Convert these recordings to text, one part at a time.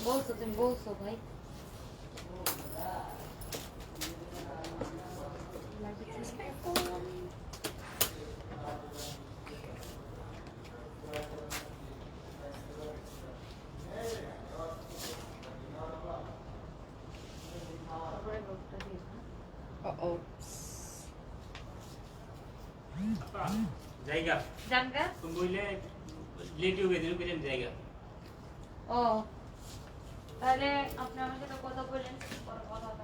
বলছো তুমি বলছো ভাই Uh-oh. জায়গা জানগা তুমি বললে লেট হয়ে গেছে কেন জায়গা ও তাহলে আপনি আমার সাথে কথা বললেন পরে কথা হবে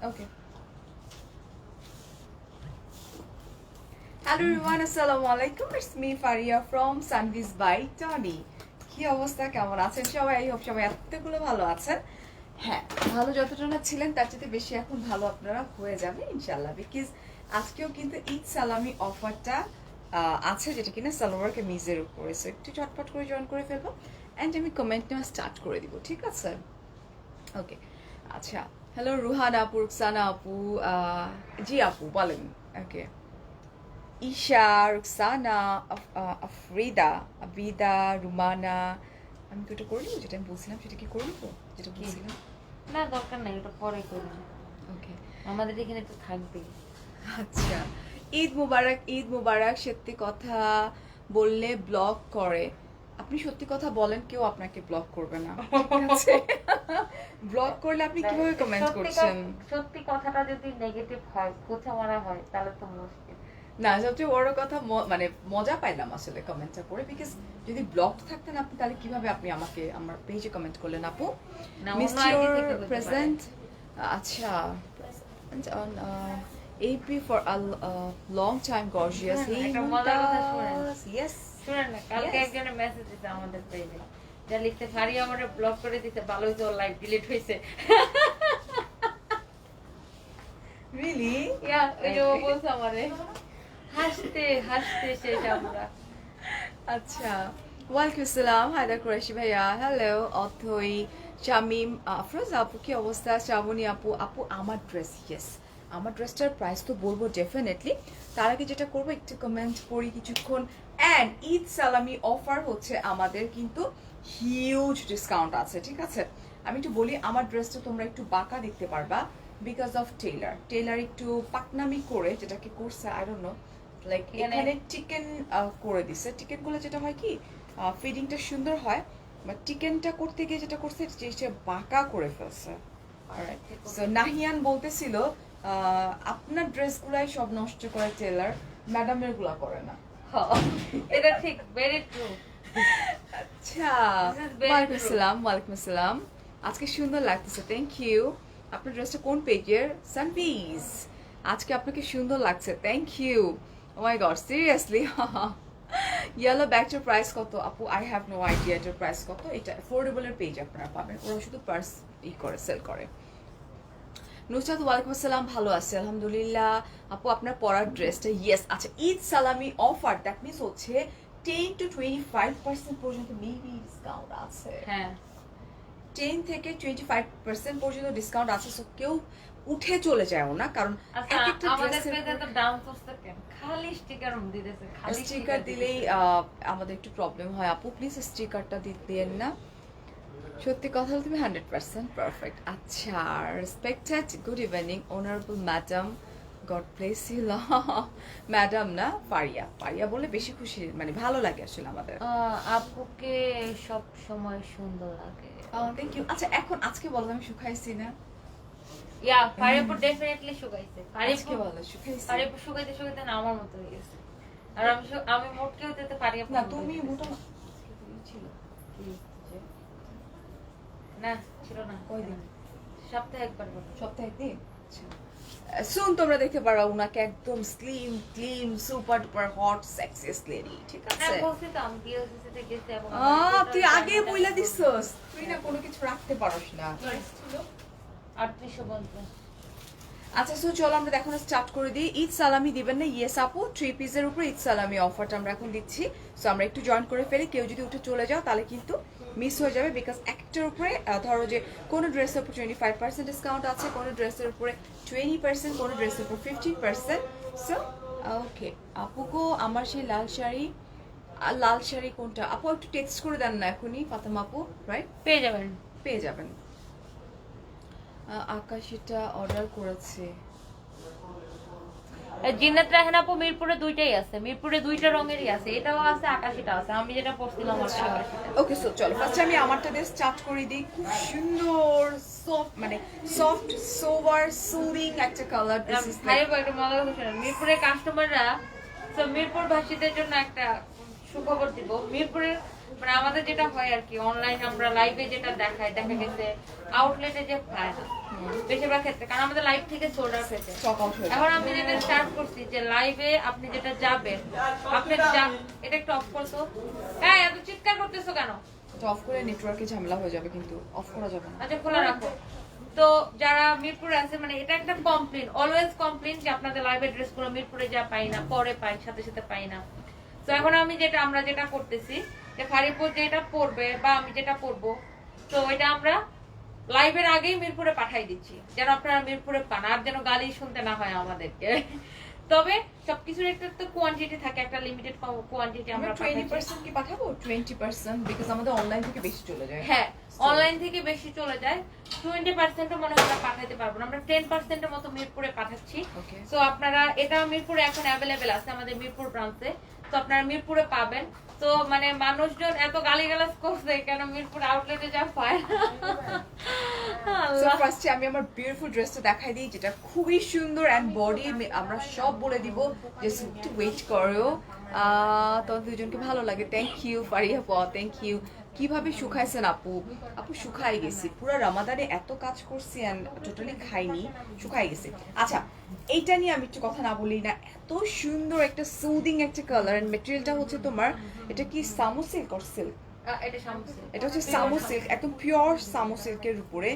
Okay. Hello everyone, assalamu alaikum. It's me Faria from Sundays by Tony. কি অবস্থা, কেমন আছেন সবাই? আই হোপ সবাই এতগুলো ভালো আছেন। হ্যাঁ, ভালো যতটা না ছিলেন তার চেয়ে বেশি এখন ভালো আপনারা হয়ে যাবে ইনশাল্লাহ, বিকজ আজকেও কিন্তু ঈদ সালামি অফারটা আছে, যেটা কিনা সালোয়ার কামিজের উপরে। সো একটু চটপট করে জয়েন করে ফেলবো অ্যান্ড আমি কমেন্ট নেওয়া স্টার্ট করে দিব, ঠিক আছে? ওকে, আচ্ছা। হ্যালো রুহান আপু, রুকসানা আপু, জি আপু বলেন। ওকে, ঈশা, রুকসানা, আফরিদা, আবিদা, রুমানা। আমি কি ওটা করে নিবো যেটা আমি বলছিলাম? সেটা কি করে নিবো যেটা বলছিলাম? না দরকার নাই, এটা পরে করি ওকে, আমাদের এখানে একটু থাকবে। আচ্ছা। ঈদ মুবারক, ঈদ মুবারক। সত্যি কথা বললে ব্লক করে। আপনি সত্যি কথা বলেন, কেউ আপনাকে ব্লক করবে না, ঠিক আছে? ব্লক করলে আপনি কিভাবে কমেন্ট করছেন? সত্যি কথাটা যদি নেগেটিভ হয়, খোঁচা মারা হয়, তাহলে তো মুশকিল। না, সবচেয়ে বড় কথা মানে মজা পাইলাম আসলে কমেন্টটা করে, বিকজ যদি ব্লক থাকতেন আপনি তাহলে কিভাবে আপনি আমাকে আমার পেজে কমেন্ট করলেন আপু? না, মিস অন্য ID ইউর থেকে হতে পারে। প্রেজেন্ট, আচ্ছা, on AP for a long time gorgeous. শুনেন না, Hey একটা মজার কথা শুনেন। Mumtaz, yes. শুনেন না, কালকে Yes. একজনের মেসেজ দিছে আমাদের পেজে, যা লিখতে ফারি আমারে ব্লক করে দিতে, ভালো হইছে ওর লাইভ ডিলিট হইছে। Really? ইয়া ওই যে ও বলছে আমারে, হাসতে হাসতে শেষ আমরা। আচ্ছা, ওয়ালাইকুম আসসালাম, হায়দার কুরাইশি ভাইয়া, হ্যালো, অথই, শামিম, আফরোজ আপু কি অবস্থা, শ্রাবণী আপু। আপু আমার ড্রেস, ইয়েস, আমার ড্রেসটার প্রাইস তো বলবো ডেফিনেটলি। তার আগে যেটা করবো একটু কমেন্ট করি কিছুক্ষণ। অ্যান্ড ঈদ সালামি অফার হচ্ছে আমাদের, কিন্তু হিউজ ডিসকাউন্ট আছে, ঠিক আছে? আমি একটু বলি, আমার ড্রেসটা তোমরা একটু বাঁকা দেখতে পারবা বিকজ অফ টেলার একটু পাকনামি করে যেটাকে করছে, আই ডোন্ট নো, লাইক এখানে চিকেন করে দিছে। চিকেন গুলো যেটা হয় কি, ফিডিংটা সুন্দর হয়, বাট চিকেনটা করতে গিয়ে যেটা করছে সে বাঁকা করে ফেলছে। সো নাহিয়ান বলতেছিল আপনার ড্রেসগুলাই সব নষ্ট করে টেলার, ম্যাডামের গুলা করে না। এটা ঠিক, ভেরি ট্রু। আচ্ছা, This is very ওয়ালাইকুম true. আসসালাম, ওয়ালাইকুম আসসালাম। আজকে সুন্দর লাগতেছে, থ্যাংক ইউ। আপনার ড্রেসটা কোন পেজের? সানভিজ, আজকে আপনাকে সুন্দর লাগছে, thank you. Oh my god, seriously? Yellow ব্যাগটার প্রাইস কত আপু? আই হ্যাভ নো আইডিয়া এটার প্রাইস কত। এটা অ্যাফোর্ডেবল এর পেজ আপনারা পাবেন, ওরা শুধু পার্স করে সেল করে। নুসরাত, ওয়ালাইকুম আসসালাম, ভালো আছি আলহামদুলিল্লাহ। আপু আপনার পরার ড্রেসটা, ইয়েস, আচ্ছা, ঈদ সালামি অফার, দ্যাট মিনস হচ্ছে 10 to 25% পর্যন্ত মেবি ডিসকাউন্ট আছে। হ্যাঁ, 10 থেকে 25% পর্যন্ত ডিসকাউন্ট আছে। সো কেউ উঠে চলে যায়ও না, কারণ আচ্ছা এক একটা আমাদের ড্রেসের পেজে তো ডাউন করতে কেন? খালি স্টিকার দিতেছে, খালি স্টিকার দিলেই আমাদের একটু প্রবলেম হয় আপু, প্লিজ স্টিকারটা দিতেন না। সত্যি কথা বলতে তুমি 100% পারফেক্ট। আচ্ছা, respected good evening honourable madam, God bless you. Madam না, পারিয়া, পারিয়া বলে বেশি খুশি, মানে ভালো লাগে আসলে আমাদের। আপুকে সব সময় সুন্দর লাগে। Thank you. আচ্ছা, এখন আজকে বলো আমি শুকাইছি না? ইয়া ফারিয়াপুর ডেফিনেটলি শুকাইছে। আজকে বলো শুকাইছি? ফারিয়াপুর শুকাইতে শুকাইতে না আমার মতো হয়ে গেছে। আর আমি মোটকেও যেতে ফারিয়াপুর না, তুমি মোটা ছিল না, ছিল না। কয়দিন? সপ্তাহে একবার করে। সপ্তাহে একদিন। শুন, তোমরা দেখতে পারো উনাকে একদম slim clean super duper hot sexiest lady, ঠিক আছে? হ্যাঁ, বলছি তো আমি বিএলসিসি তে গেছি এবং তুই আগে বইলা দিছস, তুই না কোনো কিছু রাখতে পারোস না। ছিল 3850। আচ্ছা, সো চলো আমরা দেখানো স্টার্ট করে দিই। ঈদ সালামি দিবেন না? ইয়েস আপু, 3 পিসের উপরে ঈদ সালামি অফারটা আমরা এখন দিচ্ছি। সো আমরা একটু জয়েন করে ফেলি, কেউ যদি উঠে চলে যাও তাহলে কিন্তু মিস হয়ে যাবে, বিকজ একটার উপরে ধরো যে কোনো ড্রেসের উপর 25% ডিসকাউন্ট আছে, কোনো ড্রেসের উপরে 20%, কোনো ড্রেসের উপর 15%। সো ওকে, আপুকো আমার সেই লাল শাড়ি আর লাল শাড়ি কোনটা আপু একটু টেক্সট করে দেন না এখনই ফাতেমা আপু, রাইট? পেয়ে যাবেন। পেয়ে যাবেন। আকাশ এটা অর্ডার করেছে। জিন্নাত রাহেনা আপু মিরপুরে দুইটাই আছে, মিরপুরে দুইটা রঙেরই আছে, এটাও আছে আকাশিটাও আছে, আমি যেটা পরছিলাম আচ্ছা আকাশিটা। ওকে, সো চলো ফার্স্ট আমি আমারটা দিয়ে স্টার্ট করে দিই। খুব সুন্দর সফট, মানে সফট সোভার সুদিং একটা কালার। দিস ইজ ভাই একটা মজার কথা শোনেন, মিরপুরের কাস্টমাররা, তো মিরপুর ভাষীদের জন্য একটা সুখবর দিব। মিরপুরের মানে আমাদের যেটা হয় আর কি, অনলাইন আমরা লাইভে যেটা দেখায়, দেখা গেছে আউটলেটে যে পায় না বেশিরভাগ ক্ষেত্রে, কারণ আমাদের লাইভ থেকে সোল্ড আউট হয়েছে। স্টক আউট হয়ে এখন আমি যেটা স্টার্ট করছি যে লাইভে আপনি যেটা যাবেন, আপনি এটা একটু অফ করছো, হ্যাঁ এত চিৎকার করতেছো কেন? অফ করে নেটওয়ার্কে ঝামেলা হয়ে যাবে, কিন্তু অফ করা যাবে না। আচ্ছা খোলা রাখো। তো যারা মিরপুরে আছে, মানে এটা একটা কমপ্লেইন, অলওয়েজ কমপ্লেইন যে আপনাদের লাইভ অ্যাড্রেস গুলো মিরপুরে যা পাই না, পরে পাই, সাথে সাথে পাই না। তো এখন আমরা যেটা করতেছি যে ফারিপুর যেটা পড়বে বা আমি যেটা পড়বো, তো এটা আমরা লাইভের আগেই মিরপুরে পাঠাই দিচ্ছি, যেন আপনারা মিরপুরে পান, আর যেন গালি শুনতে না হয় আমাদেরকে। তবে সবকিছুর একটা তো কোয়ান্টিটি থাকে, একটা লিমিটেড কোয়ান্টিটি আমরা আমরা 20% কি পাঠাবো? 20% বিকজ আমাদের অনলাইন থেকে বেশি চলে যায়। হ্যাঁ, অনলাইন থেকে বেশি চলে যায়। 20% মনে হয় আমরা পাঠাতে পারবো না, আমরা 10% এর মতো মিরপুরে পাঠাচ্ছি। ওকে, সো আপনারা এটা মিরপুরে এখন অ্যাভেলেবেল আছে আমাদের মিরপুর ব্রাঞ্চে, তো আপনারা মিরপুরে পাবেন। তো মানে মানুষজন এত গালিগালাজ করছে কেন মিরপুর আউটলেটে যা পায় না। সো আল্লাহ। ফার্স্টে আমি আমার বিউটিফুল ড্রেসটা দেখাই দিই, যেটা খুবই সুন্দর এন্ড বডি আমরা সব বলে দিব, জাস্ট একটু ওয়েট করো। তোমাদের দুজনকে ভালো লাগে। থ্যাংক ইউ ফারিয়া পা, থ্যাংক ইউ। কিভাবে শুকাইছেন আপু? আপু শুকাই গেছি, পুরো রামাদানে এত কাজ করছি এন্ড টোটালি খাইনি, শুকাই গেছি। আচ্ছা, এইটা নিয়ে আমি একটু কথা না বলি না, এত সুন্দর একটা সুদিং একটা কালার এন্ড মেটেরিয়ালটা হচ্ছে তোমার, এটা কি সামু সিল্ক অর সিল্ক? এটা শামসি। এটা হচ্ছে সামু সিল্ক, একদম পিওর সামু সিল্কের উপরে,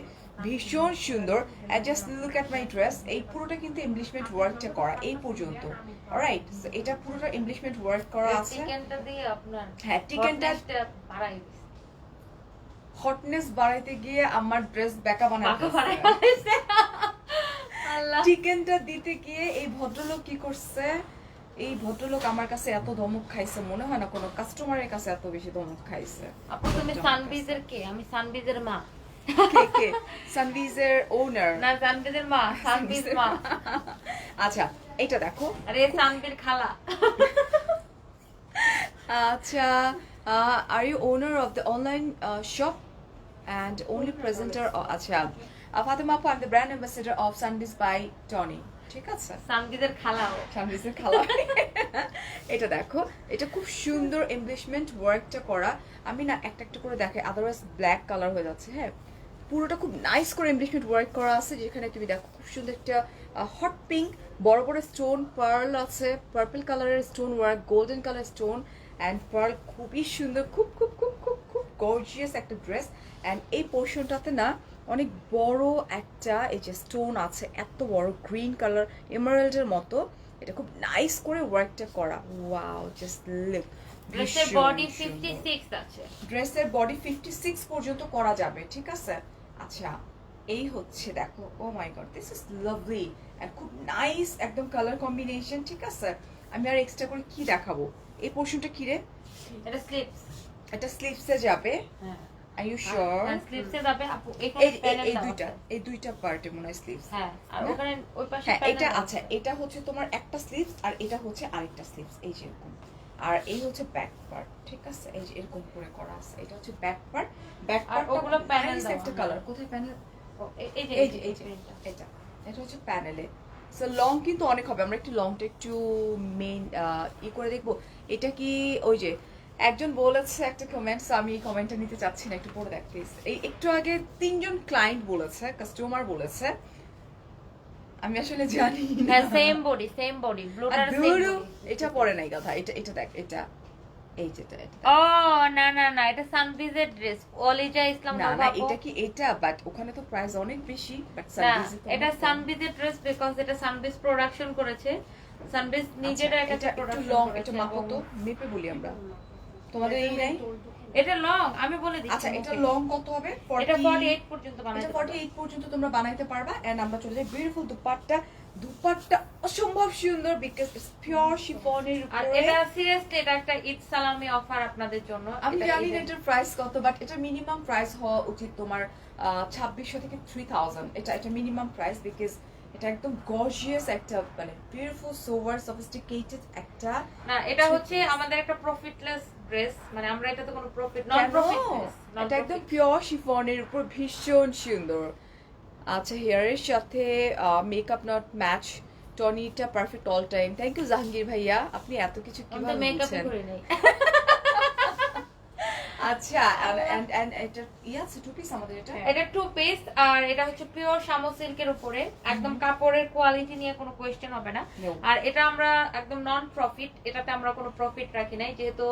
ভীষণ সুন্দর। And just look at my dress, এই পুরোটা কিন্তু এমব্লিশমেন্ট ওয়ার্কটা করা এই পর্যন্ত, অলরাইট? সো এটা পুরোটা এমব্লিশমেন্ট ওয়ার্ক করা আছে। চিকেনটা দিয়ে আপনার হ্যাঁ, চিকেনটা বাড়াই হটনেস বাড়াইতে গিয়ে আমার ড্রেস বেকা বানাইতে দিছে। আল্লাহ। চিকেনটা দিতে গিয়ে এই ভদ্রলোক কি করছে, এই ভদ্রলোক আমার কাছে এত ধমক খাইছে, মনে হয় না কোনো কাস্টমারের কাছে এত বেশি ধমক খাইছে। আপু তুমি সানবিজের কে? আমি সানবিজের মা। কে কে? সানবিজের ওনার না, সানবিজের মা, সানবিজ মা। আচ্ছা, এটা দেখো। আরে সানবির খালা। আচ্ছা, are you owner of the online shop and only presenter? আচ্ছা, ফাতেমা আপু, I'm the brand ambassador of Sundays by Tony. ঠিক আছে, সানবিজের খালা। শানভিজের খালা। এটা দেখো, এটা খুব সুন্দর এমব্লিশমেন্ট ওয়ার্কটা করা। আমি না একটা একটা করে দেখাই, আদারওয়াইজ ব্ল্যাক কালার হয়ে যাচ্ছে। হ্যাঁ, পুরোটা খুব নাইস করে এমব্লিশমেন্ট ওয়ার্ক করা আছে, যেখানে তুমি দেখো খুব সুন্দর একটা হট পিঙ্ক, বড় বড় স্টোন পার্ল আছে, পার্পল কালারের stone work, golden colour stone and pearl, খুবই সুন্দর, খুব খুব খুব খুব খুব গর্জিয়াস একটা ড্রেস। অ্যান্ড এই পোর্শনটাতে না অনেক বড় একটা এই যে স্টোন আছে, এত বড় গ্রিন কালার এমারাল্ডের মতো। এটা খুব নাইস করে ওয়ার্কটা করা। Wow, just look. ড্রেসের বডি 56 আছে। ড্রেসের বডি 56 পর্যন্ত করা যাবে, ঠিক আছে? আচ্ছা, এই হচ্ছে দেখো, oh my God, this is lovely and খুব নাইস একদম কালার কম্বিনেশন, ঠিক আছে? আমি আর এক্সট্রা করে কি দেখাবো? এই পোর্শনটা কি রে? এটা স্লিপস। এটা স্লিভসে যাবে। হ্যাঁ, আর ইউ শিওর? স্লিপসে যাবে আপু। এই দুইটা পার্টে মনে হয় স্লিভস। হ্যাঁ, আর ওখানে ওই পাশে হ্যাঁ, প্যানেল এটা আছে। আচ্ছা, এটা হচ্ছে তোমার একটা স্লিভস আর এটা হচ্ছে আরেকটা স্লিভস, এই যে এরকম। আর এই হচ্ছে ব্যাক পার্ট, ঠিক আছে? এই যে এরকম করে করা আছে, এটা হচ্ছে ব্যাক পার্ট। ব্যাক আর পার্ট ওগুলো প্যানেল দাও। একটা কালার, কোথায় প্যানেল? এই যে এটা এটা হচ্ছে প্যানেলে। সো লং কিন্তু অনেক হবে, আমরা একটু লংটা একটু মেইন করে দেখবো। এটা কি ওই যে একজন বলেছে একটা কমেন্টস, আমি এই কমেন্টটা নিতে চাচ্ছি না, একটু পড়ে দেখ প্লিজ। এই একটু আগে 3জন ক্লায়েন্ট বলেছে, কাস্টমার বলেছে, আমি আসলে জানি না। হ্যাঁ, সেম বডি ব্লুটার সেম বডি। এটা পরে নাই কথা, এটা দেখ, এটা এই যেটা, এটা ও না না না, এটা সানবিজের ড্রেস, অলিজা ইসলাম না না, বাবু। এটা কি এটা? বাট ওখানে তো প্রাইস অনেক বেশি, বাট না, সানবিজে তো এটা সানবিজের ড্রেস, বিকজ এটা সানবিজ প্রোডাকশন করেছে। সানবিজ নিজেরা এটা একটা একটু প্রোডাকশন লং, করেছে। একটু মাপো তো, মেপে বলি আমরা। তোমাদের এই নাই? এটা লং, আমি বলে দিচ্ছি। আচ্ছা, এটা লং কত হবে? এটা 48 পর্যন্ত এটা বানাইতে 48 পর্যন্ত তোমরা বানাইতে পারবা। এন্ড আমরা চলে যাই বিউটিফুল দুপাট্টা, দুপাট্টা অসম্ভব সুন্দর বিকজ ইটস পিওর শিফনের আর উপরে। এটা সিরিয়াসলি এটা একটা ঈদ সালামি অফার আপনাদের জন্য। আমি এটা জানি না ঈদের- এটার প্রাইস কত, বাট এটা মিনিমাম প্রাইস হওয়া উচিত তোমার 2600 থেকে 3000। এটা মিনিমাম প্রাইস বিকজ এটা একদম গর্জিয়াস একটা মানে বিউটিফুল সোভার সফিস্টিকেটেড একটা। না এটা হচ্ছে আমাদের একটা প্রফিটলেস ড্রেস, মানে আমরা এটাতে কোনো প্রফিট নন কেন? প্রফিটলেস এটা একদম পিওর শিফনের উপর ভীষণ সুন্দর। আচ্ছা, হেয়ারের সাথে মেকআপ নট ম্যাচ, টনিটা perfect all time. Thank you Jahangir ভাইয়া, আপনি এত কিছু আমি তো কিভাবে মেকআপ বুঝছেন? করে নাই। আচ্ছা, and এটা আছে টু পিস আমাদের এটা। এটা টু পিস আর এটা হচ্ছে পিওর শামো সিল্কের উপরে, একদম কাপড়ের কোয়ালিটি নিয়ে কোনো কোয়েশ্চেন হবে না। No. আর এটা আমরা একদম নন প্রফিট, এটাতে আমরা কোনো প্রফিট রাখি নাই, যেহেতু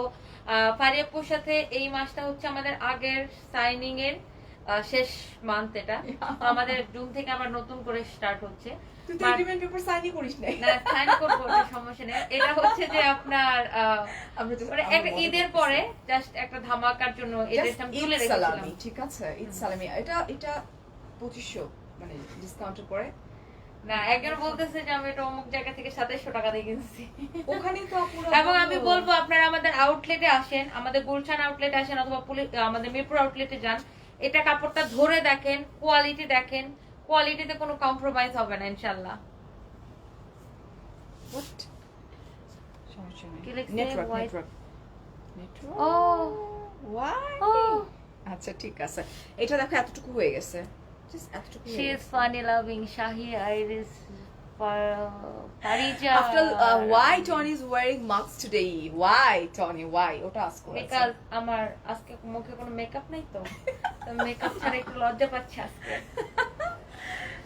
ফারিয়াপুর সাথে এই মাসটা হচ্ছে আমাদের আগের সাইনিং এর শেষ মান্থ। এটা তো আমাদের জুন থেকে আবার নতুন করে স্টার্ট হচ্ছে। তুই তো এগ্রিমেন্ট পেপার সাইনই করিস নাই। না সাইন করবো, এটা সমস্যা নেই। এটা হচ্ছে যে আপনার আমরা just- মানে একটা ঈদের পরে জাস্ট একটা ধামাকার জন্য এই Just ড্রেসটা আমি তুলে ঈদ রেখেছিলাম। সালামি, ঠিক আছে? ঈদ সালামি এটা 2500 মানে ডিসকাউন্টের পরে। না একজন বলতেছে যে আমি এটা অমুক জায়গা থেকে 2700 টাকা দিয়ে কিনছি। ওখানেই তো আপুরা এবং আমি বললো। বলবো আপনারা আমাদের আউটলেটে আসেন, আমাদের গুলশান আউটলেটে আসেন অথবা আমাদের মিরপুর আউটলেটে যান। এটা কাপড়টা ধরে দেখেন, কোয়ালিটি দেখেন, কোয়ালিটিতে কোনো কম্প্রোমাইজ হবে না ইনশাআল্লাহ। What? সমস্যা নেই। কি লিখছে? Network White- network network. Oh Why? Oh. আচ্ছা ঠিক আছে, এটা দেখো এতটুকু হয়ে গেছে, জাস্ট এতটুকু she is funny loving Shahi Iris Parija. After why Tony is wearing masks today? Why Tony? Why? ওটা ask করেছে। বিকজ আমার আজকে মুখে কোনো মেকআপ নাই তো মেকআপ ছাড়া একটু লজ্জা পাচ্ছি আজকে।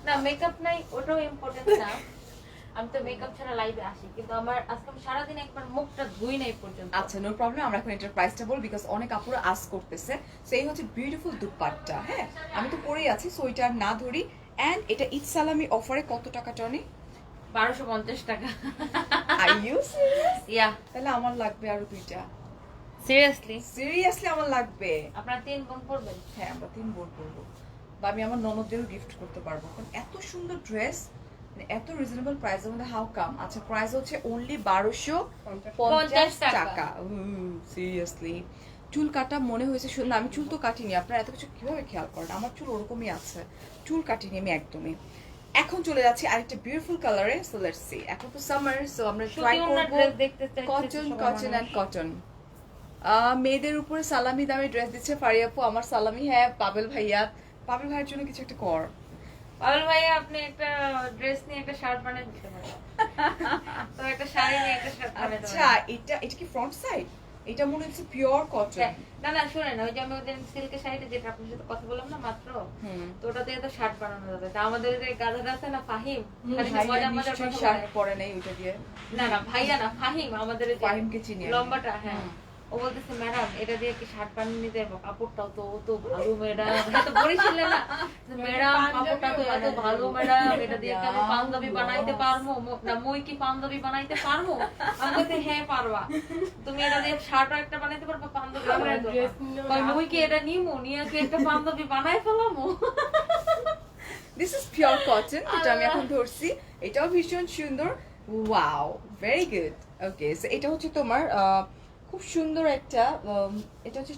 না মেকআপ নাই ওটাও ইম্পর্টেন্ট না, আমি তো মেকআপ ছাড়া লাইভে আসি, কিন্তু আমার আজকে আমি সারাদিন একবার মুখটা ধুই নাই পর্যন্ত। আচ্ছা নো প্রবলেম, আমরা এখন এটার প্রাইসটা বল বিকজ অনেক আপুরা আস্ক করতেছে। সো এই হচ্ছে বিউটিফুল দুপাট্টা। হ্যাঁ, আমি তো পরেই আছি, সো এটা আর না ধরি। এন্ড এটা ঈদ সালামি অফারে কত টাকা টনি? 1250 টাকা। Are you serious? ইয়া তাহলে আমার লাগবে আরো দুইটা। সিরিয়াসলি সিরিয়াসলি আমার লাগবে। আপনারা 3 বোন পড়বেন? হ্যাঁ, আমরা 3 বোন করবো, বা আমি আমার ননদদেরও গিফট করতে পারবো, কারণ এত সুন্দর ড্রেস এত রিজনেবল প্রাইসের মধ্যে। How come? আচ্ছা, প্রাইস হচ্ছে অনলি 1250 টাকা। সিরিয়াসলি চুল কাটা মনে হয়েছে শুনুন, আমি চুল তো কাটিনি, আপনারা এত কিছু কিভাবে খেয়াল করেন? আমার চুল ওরকমই আছে, চুল কাটিনি আমি একদমই। এখন চলে যাচ্ছি আরেকটা বিউটিফুল কালারে। সো লেটস সি, এখন তো সামার, সো আমরা ট্রাই সুতি ওনার করব ড্রেস দেখতে চাইতেছে কটন সবাই কটন মানুষ। And cotton. মেয়েদের উপরে সালামি দামে ড্রেস দিচ্ছে ফারিয়াপু। আমার সালামি। হ্যাঁ পাবেল ভাইয়া, পাবেল ভাইয়ের জন্য কিছু একটা কর। পাবেল ভাই আপনি একটা ড্রেস নিয়ে একটা শার্ট বানিয়ে দিতে পারেন, তো একটা শাড়ি নিয়ে একটা শার্ট বানাতে আচ্ছা, পারেন। এটা কি ফ্রন্ট সাইড? এটা মনে হচ্ছে পিওর কটন। না না শুনেন, ওই যে আমি ওদের সিল্কের শাড়িটা যেটা আপনার সাথে কথা বললাম না মাত্র, তো ওটা দিয়ে তো শার্ট বানানো যাবে। তা আমাদের যে গাধাটা আছে না ফাহিম, খালি যে মজা মজা কথা শার্ট বলে। পরে নাই ওটা দিয়ে। না না ভাইয়া না, ফাহিম, আমাদের এই যে ফাহিমকে চিনি আমি। লম্বাটা। হ্যাঁ, ও বলতেছে ম্যাডাম এটা দিয়ে কি শার্ট বানিয়ে নিতে পারবো? কাপড়টাও তো তো ভালো ম্যাডাম, তো বলেছিলে না ম্যাডাম কাপড়টা তো এত ভালো ম্যাডাম, এটা দিয়ে কি আমি পাঞ্জাবি বানাইতে পারবো? না মুই কি পাঞ্জাবি বানাইতে পারবো? আমি বলতে হ্যাঁ পারবা, তুমি এটা দিয়ে শার্টও একটা বানাইতে পারবা, পাঞ্জাবি বানাইতে পারবা। মুই কি এটা নিমু নিয়ে কি একটা পাঞ্জাবি বানাই ফেলামু? দিস ইজ পিওর কটন, যেটা আমি এখন ধরছি। এটাও ভীষণ সুন্দর। Wow, very good. Okay, so এটা হচ্ছে তোমার খুব সুন্দর একটা এটা হচ্ছে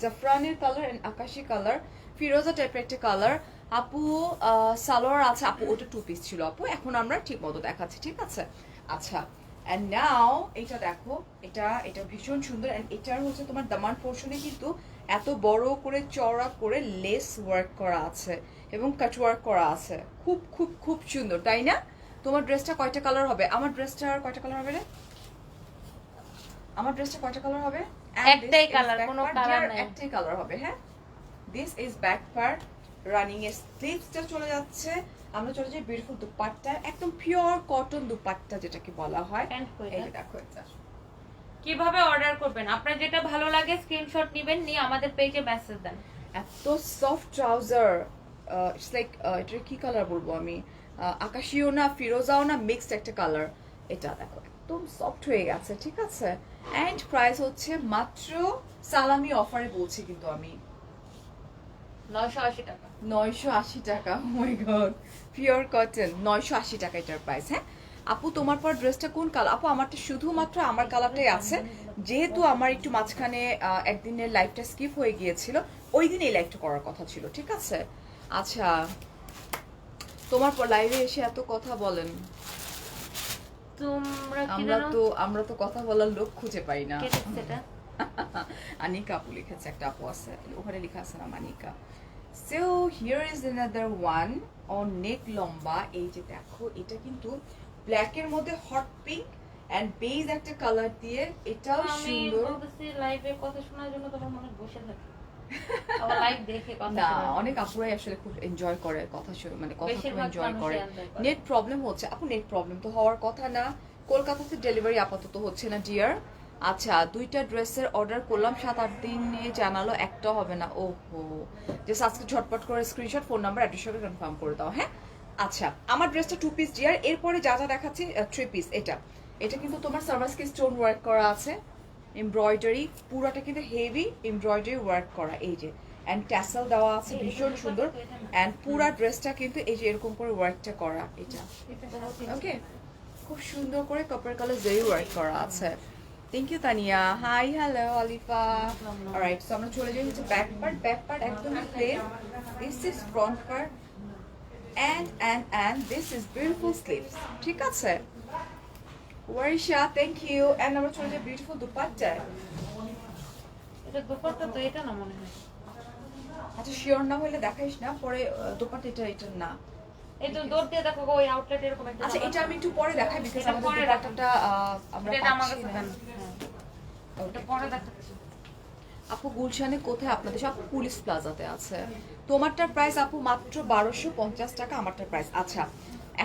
জাফরানের কালার এন্ড আকাশি কালার, ফিরোজা টাইপের একটা কালার। আপু সালোয়ার আছে আপু, ওটা টু পিস ছিল আপু, এখন আমরা ঠিক মতো দেখাচ্ছি, ঠিক আছে? আচ্ছা, এন্ড নাও এটা দেখো, এটা ভীষণ সুন্দর। এন্ড এটার হচ্ছে তোমার দামান পোর্শনে কিন্তু এত বড় করে চওড়া করে লেস ওয়ার্ক করা আছে এবং কাট ওয়ার্ক করা আছে। খুব খুব খুব সুন্দর, তাই না? তোমার ড্রেসটা কয়টা কালার হবে? আমার ড্রেসটার কয়টা কালার হবে রে? আমার ড্রেসটা কয়টা কালার হবে? একটাই কালার, কোনো কালার নাই। একটাই কালার হবে। হ্যাঁ, this is back part, running এর স্লিভসটা চলে যাচ্ছে। আমরা চলে যাই বিউটিফুল দুপাট্টা, একদম পিওর কটন দুপাট্টা যেটাকে বলা হয়। Pant কই এই না? যে দেখো এটা। কিভাবে অর্ডার করবেন? আপনার যেটা ভালো লাগে স্ক্রিনশট নেবেন, নিয়ে আমাদের পেজে মেসেজ দেন। এত সফট ট্রাউজার, ইটস লাইক এটার কি কালার বলবো আমি, আকাশিও না ফিরোজাও না, মিক্সড একটা কালার। এটা দেখো একদম সফট হয়ে গেছে, ঠিক আছে? এন্ড প্রাইস হচ্ছে মাত্র সালামি অফারে বলছি কিন্তু আমি 980 টাকা। 980 টাকা, ও মাই গড, পিওর কটন, 980 টাকা এটার প্রাইস। হ্যাঁ আপু, তোমার পর ড্রেসটা কোন কালার? আপু আমারটা শুধুমাত্র আমার কালারটাই আছে, যেহেতু আমার একটু মাঝখানে একদিনের লাইফটা স্কিপ হয়ে গিয়েছিল, ওই দিন এই লাইফটা করার কথা ছিল, ঠিক আছে? আচ্ছা, তোমার পর লাইভে এসে এত কথা বলেন, তোমরা কি জানো? আমরা তো কথা বলার লোক খুঁজে পাই না। কে লিখছে এটা? আনিকা আপু লিখেছে, একটা আপু আছে ওখানে লেখা আছে না Anika. So here is another one on neck লম্বা। এই যে দেখো, এটা কিন্তু ব্ল্যাক এর মধ্যে হট পিঙ্ক এন্ড বেজ একটা কালার দিয়ে, এটাও আমি সুন্দর। বলতেছি লাইভে কথা শোনার জন্য তোমার মনে হয় বসে থাকে। আবার লাইভ দেখে কথা না, শোনার। অনেক আপুরাই আসলে খুব এনজয় করে কথা শুনে, মানে কথা খুব বেশিরভাগ এনজয় মানুষই করে। enjoy করে। নেট প্রবলেম হচ্ছে আপু, নেট প্রবলেম তো হওয়ার কথা না, কলকাতাতে ডেলিভারি আপাতত হচ্ছে না ডিয়ার। আচ্ছা, দুইটা ড্রেসের অর্ডার করলাম, 7-8 দিনে জানালো একটা হবে না। ওহো, জাস্ট আজকে ঝটপট করে স্ক্রিনশট, ফোন নাম্বার, অ্যাড্রেস সঙ্গে কনফার্ম করে দাও। হ্যাঁ আচ্ছা, আমার ড্রেসটা 2 পিস ডিয়ার। এরপরে যা যা দেখাচ্ছি 3 পিস। এটা কিন্তু তোমার সার্ভাসকে স্টোন ওয়ার্ক করা আছে, এমব্রয়ডারি, পুরোটা কিন্তু হেভি এমব্রয়ডারি ওয়ার্ক করা, এই যে এন্ড ট্যাসেল দেওয়া আছে, ভীষণ সুন্দর। এন্ড পুরা ড্রেসটা কিন্তু এই যে এরকম করে ওয়ার্কটা করা, এটা ওকে, খুব সুন্দর করে কপার কালার জেরি ওয়ার্ক করা আছে। Thank you Tania. Hi, hello Alifa. Alright, so আমরা চলে যাই হচ্ছে ব্যাক পার্ট। ব্যাক পার্ট একদমই plain, this is front part and this is beautiful sleeves, ঠিক আছে? ওয়ারিশা, থ্যাংক ইউ। এন্ড আমরা চলে যাই বিউটিফুল দুপাট্টা। এটা দুপাট্টা তো এটা না মনে হয়। আচ্ছা, শিওর না হলে দেখাইস না, পরে দুপাট্টা এটা না। এই তো দৌড় দিয়ে দেখো ওই আউটলেট এরকম একটা। আচ্ছা, এটা আমি একটু পরে দেখাই, বিকজ এটা আমাদের পরে দুপাট্টাটা আমরা এটা আমার পাচ্ছি কাছে না। দেন। হ্যাঁ। এটা পরে দেখাচ্ছি। আপু গুলশানে কোথায় আপনাদের? সব পুলিশ প্লাজাতে আছে। তোমারটার প্রাইস আপু মাত্র 1250 টাকা, আমারটার প্রাইস। আচ্ছা,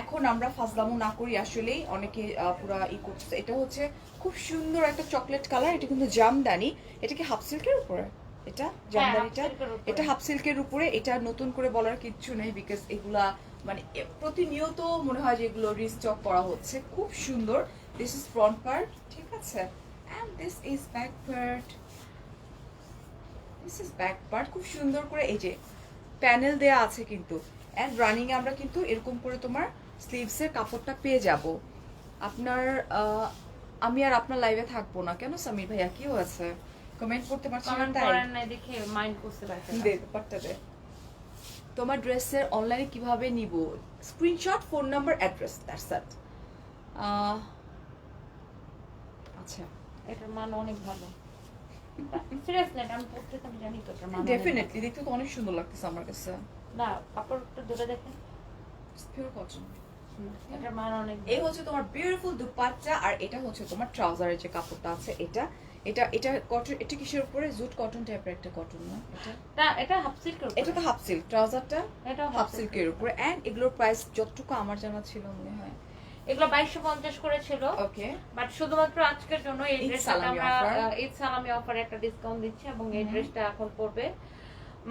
এখন আমরা ফাজলামো না করি, আসলেই অনেকে পুরা করছে। এটা হচ্ছে খুব সুন্দর একটা চকলেট কালার, এটা কিন্তু জামদানি। এটা কি হাফ সিল্কের উপরে? এটা জামদানিটা, half silk এর উপরে। এটা হাফ সিল্কের উপরে। এটা নতুন করে বলার কিচ্ছু নেই, বিকজ এগুলা মানে প্রতিনিয়ত মনে হয় যে এগুলো রিস্টক করা হচ্ছে। খুব সুন্দর। দিস ইজ ফ্রন্ট পার্ট, ঠিক আছে? And this is back part. This is back part. খুব সুন্দর করে এই যে প্যানেল দেয়া আছে কিন্তু। এন্ড রানিং এ আমরা কিন্তু এরকম করে তোমার স্লিভস এর কাপড়টা পেয়ে যাব। আপনার আমি আর আপনার লাইভে থাকবো না কেন সামির ভাইয়া, কি হয়েছে? কমেন্ট করতে পারছি না কমেন্ট তাই? করেন নাই দেখে মাইন্ড করতে পারছে না। দে দুপাট্টা দে। তোমার ড্রেসের অনলাইনে কিভাবে নিব? Screenshot, phone number, address, that's it. আচ্ছা, এটার মান অনেক ভালো। সিরিয়াসলি আমি পড়তে তো আমি জানি তো এটার মান। ডেফিনেটলি দেখতে তো অনেক সুন্দর লাগতেছে আমার কাছে। না, কাপড়টা ধরে দেখেন। Pure cotton. এটার মান অনেক। এই হচ্ছে তোমার বিউটিফুল দুপাট্টা, আর এটা হচ্ছে তোমার ট্রাউজারের যে কাপড়টা আছে, এটা এটা এটা কটন। এটা কিসের উপরে? জুট কটন টাইপের একটা কটন না এটা? এটা হাফ সিল্কের উপরে। এটা তো হাফ সিল্ক, ট্রাউজারটা এটা হাফ সিল্কের উপরে। এন্ড এগুলোর প্রাইস যতটুকু আমার জানা ছিল মনে হয় এগুলো 2250 করে ছিল। ওকে, বাট শুধুমাত্র আজকের জন্য এই ঈদ ড্রেসটা সালামি আমরা offer। ঈদ সালামি অফারে একটা ডিসকাউন্ট দিচ্ছি এবং এই ড্রেসটা এখন পড়বে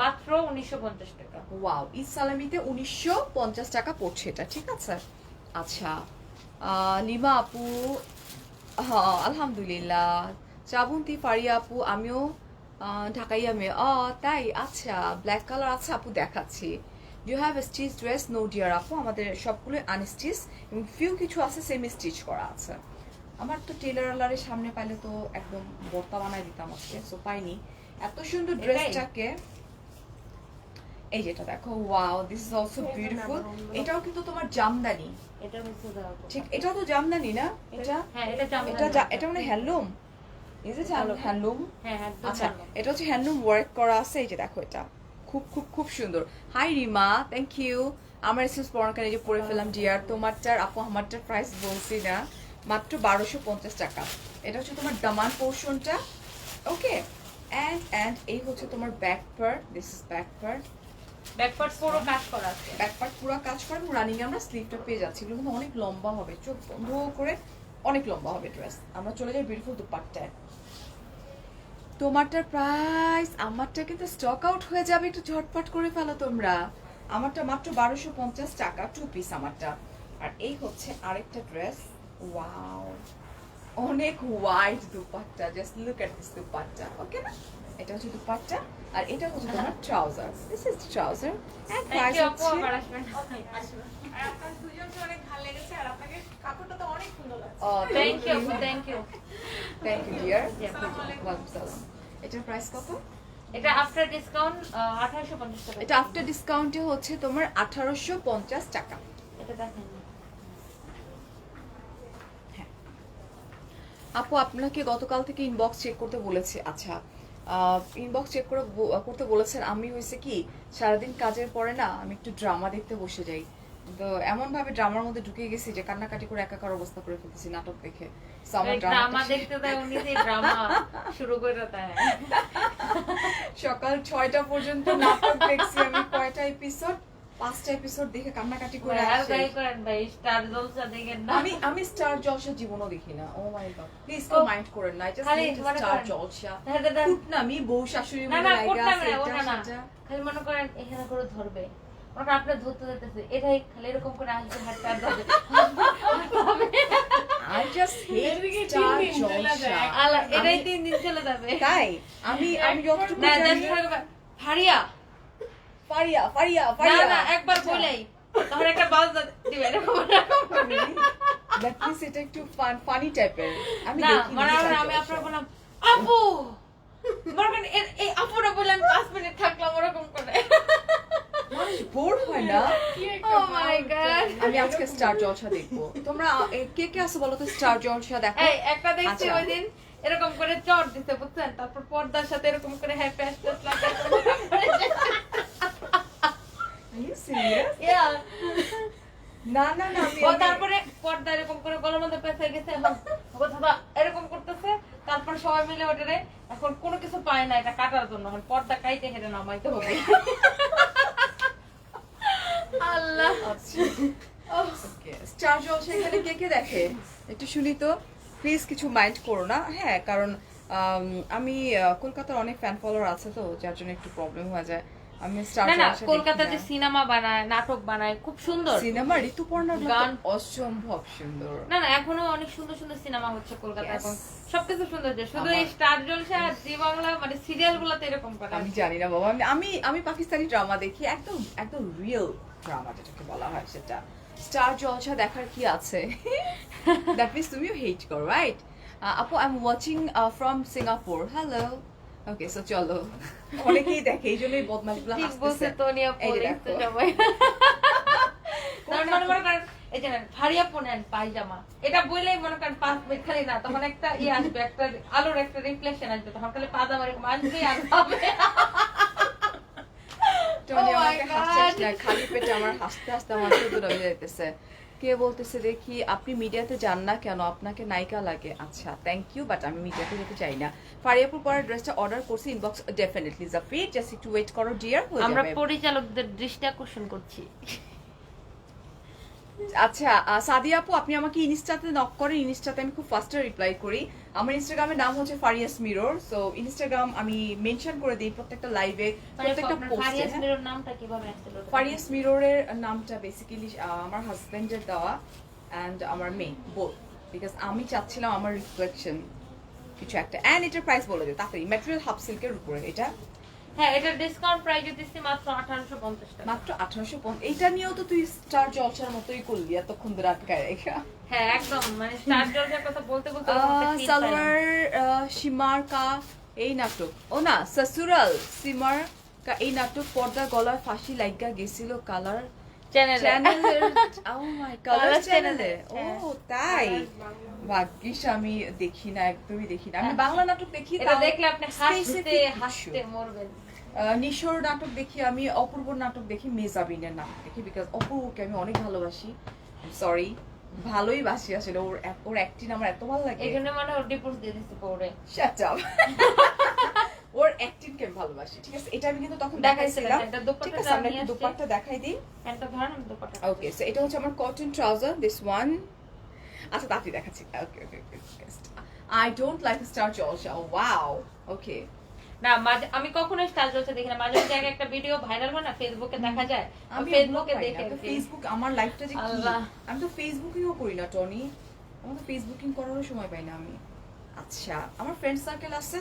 মাত্র 1950 টাকা। ওয়াও, ঈদ সালামিতে 1950 টাকা পড়ছে এটা, ঠিক আছে? আচ্ছা, লিমা আপু, হ্যাঁ আলহামদুলিল্লাহ। শ্রাবন্তী, ফারিয়া আপু, আমিও ঢাকাইয়া মেয়ে। তাই? আচ্ছা, ব্ল্যাক কালার আছে আপু, দেখাচ্ছি। You have stitch dress? No dear আপু, আমাদের সবগুলো আনস্টিচ এবং ফিউ কিছু আছে সেমি স্টিচ করা আছে। আমার তো টেলার আলারের সামনে পাইলে তো একদম বর্তা বানাই দিতাম আজকে, সো পাইনি। এত সুন্দর ড্রেসটাকে, এই যেটা দেখো, wow, this is also beautiful. এটাও কিন্তু তোমার জামদানি, এটা হচ্ছে ঠিক? এটাও তো জামদানি না? এটা হ্যাঁ, এটা জামদানি। এটা মানে হ্যান্ডলুম, ইজ ইট হ্যান্ডলুম? হ্যাঁ, একদম আচ্ছা, ভালো। এটা হচ্ছে হ্যান্ডলুম ওয়ার্ক করা আছে, এই যে দেখো, এটা খুব খুব খুব সুন্দর। Hi Rima, thank you. আমার এসএস পড়াকালে যে পরে ফেলাম ডিয়ার। তোমারটার আপু, আমারটার প্রাইস বলছি না, মাত্র 1250 টাকা। এটা হচ্ছে তোমার দামান পোর্শনটা, ওকে? এন্ড এই হচ্ছে তোমার back part, this is back part. Back part পুরো কাজ করা আছে। ব্যাক পার্ট পুরো কাজ করে এবং রানিং আমরা স্লিভটা পেয়ে যাচ্ছি। এগুলো কিন্তু অনেক লম্বা হবে, চোখ বন্ধ করে অনেক লম্বা হবে ড্রেস। আমরা চলে যাই বিউটিফুল দুপাট্টায়। তোমারটার প্রাইস, আমারটা কিন্তু স্টক আউট হয়ে যাবে, একটু ঝটপট করে ফেলো তোমরা। আমারটা মাত্র 1250 টাকা, 2 পিস আমারটা। আর এই হচ্ছে আরেকটা ড্রেস, ওয়াও, অনেক white dupatta, just look at this dupatta, okay না? এটা হচ্ছে দুপাট্টা আর এটা হচ্ছে তোমার trouser. This is trouser and thank price you আপু, হচ্ছে আবার আসবেন। আর আপনার দুজনকে অনেক ভালো লেগেছে আর আপনাকে কাপড়টা তো অনেক সুন্দর লাগছে। থ্যাংক ইউ আপু, thank you. Thank you dear. আসসালামু আলাইকুম। ওয়ালাইকুম সালাম। এটার প্রাইস কত? এটা আফটার ডিসকাউন্ট 1850 টাকা। এটা আফটার ডিসকাউন্টে হচ্ছে তোমার 1850 টাকা। এটা দেখেন। আপু আপনাকে গতকাল থেকে ইনবক্স চেক করতে বলেছি। আচ্ছা, ইনবক্স চেক করতে বলেছেন। আমি হয়েছে কি সারাদিন কাজের পরে না আমি একটু ড্রামা দেখতে বসে যাই, তো এমন ভাবে ড্রামার মধ্যে ঢুকে গেছি যে কান্নাকাটি করে একাকার অবস্থা করে ফেলতেছি নাটক দেখে। So, আমার ড্রামা ড্রামাটা দেখতে দেয়, উনি যে ড্রামা শুরু করে দেয়। সকাল 6টা পর্যন্ত নাটক দেখছি আমি। কয়টা এপিসোড? 5টা এপিসোড দেখে কান্নাকাটি করে আর আসি। গাই করেন ভাই, স্টার জলসা দেখেন না? আমি স্টার জলসা জীবনও দেখি না। ও my god, please O, mind করেন না। জাস্ট খালি মনে স্টার করেন। জলসা হ্যাঁ, দাদা। কুটনামি বউ শাশুড়ি না মিলে না, লাগা করতাম আছে না, এটা ওটা না। সেটা। খালি মনে করেন এখানে করে ধরবে, মনে করেন আপনার ধরতে যেতেছে, এটাই খালি এরকম করে আসবে, হাতটা আর ধরবে। I just hate এদিকে স্টার 3 দিন চলে জলসা। যায়। আল্লাহ, এটাই 3 দিন চলে যাবে। তাই আমি যতটুকু না, জানি just থাকবে, ফারিয়া। ফারিয়া ফারিয়া না ফারিয়া না, একবার বলেই তখন একটা বাজনা দিবে, এরকম দ্যাট মিন্স এটা একটু ফানি টাইপের। আমি না, দেখি মানে আমি আপনার বললাম আপু, মনে করেন এই আপুরা বললাম 5 মিনিট থাকলাম ওরকম করে। বোর হয় না? কি একটা Oh my God! আমি আজকে স্টার জলসা দেখবো। তোমরা কে কে আছো বলো তো স্টার জলসা দেখো? এই একটা দেখছি আচ্ছা। ওই দিন এরকম করে চট দিতে, বুঝছেন? তারপর পর্দার সাথে এরকম করে হ্যাঁ প্যাস্ট লাগে। Are you serious? না না না ও তারপরে পর্দা এরকম করে গলার মধ্যে পেঁচে গেছে, এখন কথা এরকম করতেছে, তারপর সবাই মিলে ওটারে এখন কোনো কিছু পায় না এটা কাটার জন্য, এখন পর্দা কাইতে হেঁটে নামাইতে হবে। আল্লাহ, স্টার জলসা এখানে কে কে দেখে একটু শুনি তো প্লিজ। কিছু মাইন্ড করো না। হ্যাঁ, কারণ আমি কলকাতার অনেক ফ্যান ফলোয়ার আছে, তো যার জন্য একটু প্রবলেম হয়ে যায়। আমি স্টার না না, জলসা কলকাতাতে যে সিনেমা বানায়, নাটক বানায়, খুব সুন্দর সিনেমা ঋতুপর্ণা গান গান। অসম্ভব সুন্দর। না না, এখনো অনেক সুন্দর সুন্দর সিনেমা হচ্ছে কলকাতায়, Yes. এখন সবকিছু সুন্দর হচ্ছে, শুধু এই আমার- স্টার জলসা আর জি বাংলা মানে সিরিয়াল গুলাতে এরকম করে। আমি জানি না বাবা, আমি পাকিস্তানি ড্রামা দেখি, একদম একদম রিয়েল ড্রামা যেটাকে বলা হয় সেটা। স্টার জলসা দেখার কি আছে? দ্যাট মিন্স তুমিও হেট করো, রাইট? আপু, I am watching from Singapore. Hello. Okay, so চলো। অনেকেই দেখে, এই জন্যই বদমাশগুলো ঠিক হাসতেছে। বলছে তো, নিয়ে এই যে পড়েছে দেখো। সবাই। তার মানে মনে করেন এই যে ফারিয়া পোনেন পায়জামা, এটা বললেই মনে করেন 5 মিনিট খালি না, তখন একটা আসবে, একটা আলোর একটা রিফ্লেকশন আসবে, তখন খালি পায়জামা এরকম আসবে আর হবে। টনি Oh my আমাকে হাসছে God! না, খালি পেটে আমার হাসতে হাসতে আমার চোখ রয়ে যাইতেছে। কে বলতেছে দেখি, আপনি মিডিয়াতে যান না কেন? আপনাকে নায়িকা লাগে। আচ্ছা, থ্যাংক ইউ, বাট আমি মিডিয়াতে যেতে চাই না। ফারিয়াপুর পরে ড্রেসটা অর্ডার করছি, ইনবক্স ডেফিনেটলি জাফি, জাস্ট একটু ওয়েট করো ডিয়ার, হয়ে আমরা যাবে। পরিচালকদের দৃষ্টি আকর্ষণ করছি। আচ্ছা, সাদিয়া আপু, আপনি আমাকে ইনস্টাতে নক করেন, ইনস্টাতে আমি খুব ফাস্টে রিপ্লাই করি। আমার ইনস্টাগ্রামের নাম হচ্ছে ফারিয়াস মিরর। সো ইনস্টাগ্রাম আমি মেনশন করে দিই প্রত্যেকটা লাইভে, প্রত্যেকটা পোস্টে। ফারিয়াস মিরর নামটা কিভাবে আসলো? ফারিয়াস মিররের নামটা বেসিক্যালি আমার হাজবেন্ডের দেওয়া অ্যান্ড আমার মেয়ে বোথ, বিকজ আমি চাচ্ছিলাম আমার রিফ্লেকশন কিছু একটা। অ্যান্ড এটার প্রাইস বলে দিই তাড়াতাড়ি, ম্যাটেরিয়াল হাফ সিল্কের উপরে এটা হ্যাঁ, এটা ডিসকাউন্ট প্রাইসে দিচ্ছি মাত্র 1850 টাকা। মাত্র 1850। এইটা নিয়েও তো তুই স্টার জলসার মতোই করলি এতক্ষণ ধরে আটকায় রেখা। হ্যাঁ, একদম মানে স্টার জলসার কথা বলতে বলতে ওরকম একটা feel সালোয়ার পাইলাম। সীমার কা এই নাটক, ও না সসুরাল সীমার কা এই নাটক পর্দা গলায় ফাঁসি লাইগা গেছিল কালার চ্যানেলে। চ্যানেলের। ও মাই কালার Colours চ্যানেলে। channel-এ, ও হ্যাঁ। তাই, ভাগ্যিস আমি দেখি না, একদমই দেখি না। আমি বাংলা নাটক দেখি, এটা তাও দেখলে আপনি হাসতে specific কিছু। হাসতে মরবেন। নিশোর নাটক দেখি আমি, অপূর্ব নাটক দেখি, মেজাবিনের নাটক দেখি, বিকজ অপূর্বকে আমি অনেক ভালোবাসি। সরি, ভালোই বাসি আসলে, ওর অ্যাক্টিং আমার এত ভালো লাগে। এই জন্য মানে ওর ডিভোর্স দিয়ে দিচ্ছে পরে। Shut up! ওর অ্যাক্টিং কে আমি ভালোবাসি, ঠিক আছে? এটা আমি কিন্তু তখন দেখাইছিলাম, দেখাইছিলাম, এটা দোপাট্টা ঠিক আছে? আমরা নিয়ে একটু আসছি। দোপাট্টা দেখাই দিই। একটা ধরেন আমি দুপাটা। ওকে, সো এটা হচ্ছে আমার কটন ট্রাউজার, দিস ওয়ান। আচ্ছা, তাড়াতাড়ি দেখাচ্ছি। Okay okay okay. I don't like Star Jalsha. Wow, okay. না, আমি কখনো স্টার জলসা দেখি না, মাঝে মাঝে একটা ভিডিও ভাইরাল হয় না, ফেসবুকে দেখা যায়, আমি ফেসবুকে পাই না, দেখে আমি তো ফেসবুক, আমার লাইফটা যে কি, আল্লাহ। আমি তো ফেসবুকিংও করি না টনি, আমার তো ফেসবুকিং করারও সময় পাই না আমি। আচ্ছা, আমার ফ্রেন্ড সার্কেল আছে,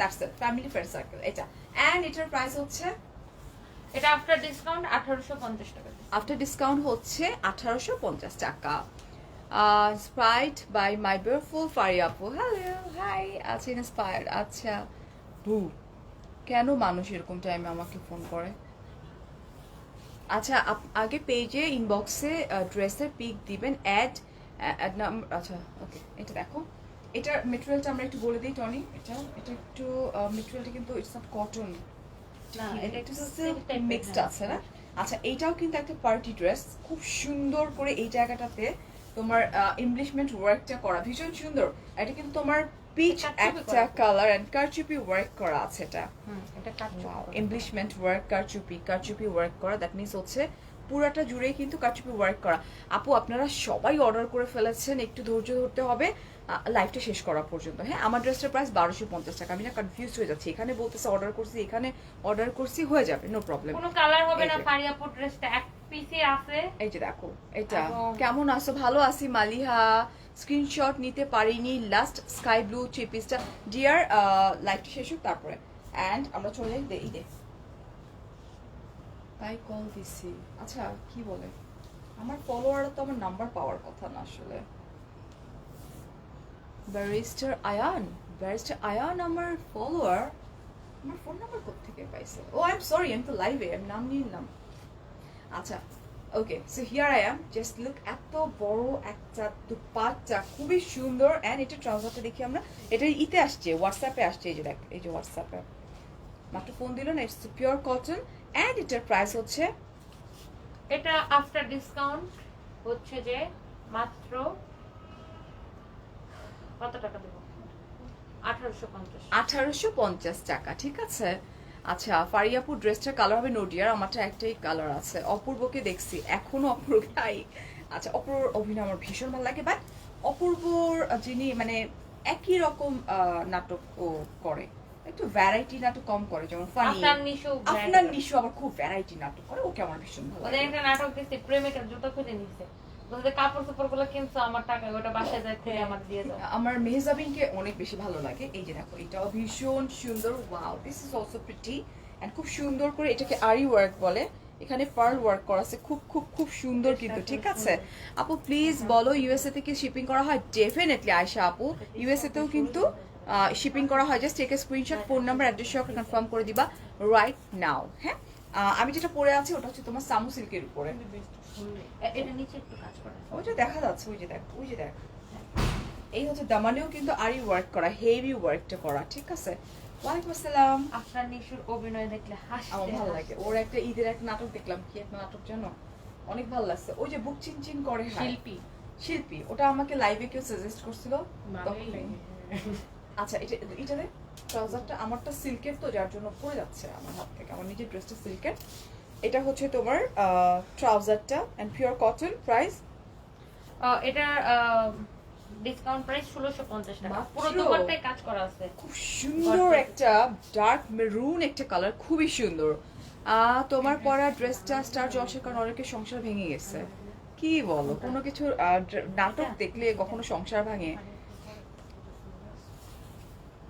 that's it, family friend circle এটা। এন্ড এটার প্রাইস হচ্ছে এটা আফটার ডিসকাউন্ট 1850 টাকা। আফটার ডিসকাউন্ট হচ্ছে 1850 টাকা। স্প্রাইট বাই মাই বিউটিফুল ফারিয়া আপু, হ্যালো হাই, আছে ইন্সপায়ার্ড। আচ্ছা বু, কেন মানুষ এরকম টাইমে আমাকে ফোন করে? আচ্ছা আগে পেজে ইনবক্সে ড্রেসের পিক দিবেন, অ্যাড নাম্বার। আচ্ছা ওকে, এটা দেখো, এটার মেটেরিয়ালটা আমরা একটু বলে দিই টনি। এটা একটু মেটেরিয়ালটা কিন্তু ইটস নট কটন, না, এটা একটু সিল্ক silk type এর, মিক্সড হ্যাঁ। আছে না? আচ্ছা এইটাও কিন্তু একটা পার্টি ড্রেস, খুব সুন্দর করে এই জায়গাটাতে তোমার এমব্লিশমেন্ট ওয়ার্কটা করা, ভীষণ সুন্দর। এটা কিন্তু তোমার পিচ কারচুপি একটা করা। কালার এন্ড কারচুপি ওয়ার্ক করা আছে এটা। এটা কাটছো। এমব্লিশমেন্ট ওয়ার্ক, কারচুপি ওয়ার্ক করা, দ্যাট মিন্স হচ্ছে পুরাটা জুড়েই কিন্তু কারচুপি ওয়ার্ক করা। আপু আপনারা সবাই অর্ডার করে ফেলেছেন, একটু ধৈর্য ধরতে হবে লাইভটা শেষ করা পর্যন্ত। হ্যাঁ, আমার ড্রেসটার প্রাইস 1250 টাকা। আমি না কনফিউজ হয়ে যাচ্ছি, এখানে বলতেছে অর্ডার করছি, এখানে অর্ডার করছি, হয়ে যাবে, নো প্রবলেম। কোনো কালার হবে এই না, যে। ফারিয়াপুর ড্রেসটা এক পিসে আছে। এই যে দেখো এটা, এবং- কেমন আছো? ভালো আছি মালিহা, স্ক্রিনশট নিতে পারিনি লাস্ট স্কাই ব্লু থ্রি পিসটা। ডিয়ার লাইভটা শেষ হোক তারপরে, অ্যান্ড আমরা চলে যাই ঈদে। তাই কল দিছি। আচ্ছা কি বলে, আমার ফলোয়াররা তো আমার নাম্বার পাওয়ার কথা না আসলে। ব্যারিস্টার আয়ান আমার ফলোয়ার, আমার ফোন নাম্বার কোত্থেকে পাইছে? ও আই এম সরি, আমি তো লাইভে, আমি নাম নিয়ে নিলাম। আচ্ছা okay, so here I am, just look, এত বড় একটা দুপাট্টা, খুবই সুন্দর। অ্যান্ড এটা ট্রাউজারটা দেখি আমরা, এটা ইতে আসছে, হোয়াটসঅ্যাপে আসছে, এই যে দেখ, এই যে হোয়াটসঅ্যাপে মাত্র ফোন দিল না, ইটস পিওর কটন। অ্যান্ড এটার প্রাইস হচ্ছে, এটা আফটার ডিসকাউন্ট হচ্ছে যে মাত্র কত টাকা দেবো? 1850। 1850 টাকা, ঠিক আছে। আচ্ছা ফারিয়াপুর ড্রেসটার কালার হবে নোডিয়ার, আমারটা একটাই কালার আছে। অপূর্বকে দেখছি, এখনো অপূর্ব ভাই। আচ্ছা অপূর্বর অভিনয় আমার ভীষণ ভালো লাগে, বাট অপূর্বর যিনি মানে একই রকম নাটক ও করে, একটু ভ্যারাইটি নাটক কম করে, যেমন ফানি। আপনার নিশু আপনার নিশু আবার খুব ভ্যারাইটি নাটক করে, ওকে আমার ভীষণ ভালো ওদের লাগে। একটা নাটক দিচ্ছে, প্রেমিকার জুতো খুঁজে নিচ্ছে, বলতে কাপড় চোপড় গুলো কিনছো আমার টাকা, ওটা বাসায় যায় খুলে আমার দিয়ে দাও। আমার মেহজাবিনকে অনেক বেশি ভালো লাগে। এই যে দেখো, এটাও ভীষণ সুন্দর, wow, this is also pretty. And খুব সুন্দর করে এটাকে আরি ওয়ার্ক বলে, এখানে পার্ল ওয়ার্ক করা আছে, খুব খুব খুব সুন্দর কিন্তু, ঠিক আছে। আপু প্লিজ বলো ইউএসএ থেকে শিপিং করা হয়? ডেফিনেটলি আয়শা আপু, ইউএসএ তেও কিন্তু শিপিং করা হয়। Just take a screenshot, phone number, address সহ কনফার্ম করে দিবা রাইট নাও। হ্যাঁ, আমি যেটা পরে আছি ওটা হচ্ছে তোমার সামু সিল্কের উপরে, এটা নিচে একটু কাজ করা। ওইটা দেখা যাচ্ছে, ওই যে দেখ, ওই যে দেখ, এই হচ্ছে দামানেও কিন্তু আরি ওয়ার্ক করা, হেভি ওয়ার্কটা করা, ঠিক আছে। ওয়ালাইকুম আসসালাম। আপনার নিশুর অভিনয় দেখলে হাসতে আমার ভালো লাগে, ওর একটা ঈদের একটা নাটক দেখলাম, কি একটা নাটক জানো, অনেক ভালো লাগছে। ওই যে বুক চিনচিন করে, হায়। শিল্পী, ওটা আমাকে লাইভে কেউ সাজেস্ট করছিল তখন। আচ্ছা এটা দেখ, ট্রাউজারটা আমারটা সিল্কের, তো যার জন্য পড়ে যাচ্ছে আমার হাত থেকে, আমার নিজের ড্রেসটা সিল্কের। এটা হচ্ছে তোমার ট্রাউজারটা এন্ড পিওর কটন, প্রাইস এটা ডিসকাউন্ট প্রাইস 1650 টাকা, মাত্র? পুরো দুপাট্টায় কাজ করা আছে। খুব সুন্দর একটা ডার্ক মেরুন একটা কালার, খুবই সুন্দর। তোমার পরা ড্রেসটা স্টার জলসের কারণে অনেকের সংসার ভেঙে গেছে। কি বলো, কোনো কিছু নাটক দেখলে কখনো সংসার ভাঙে?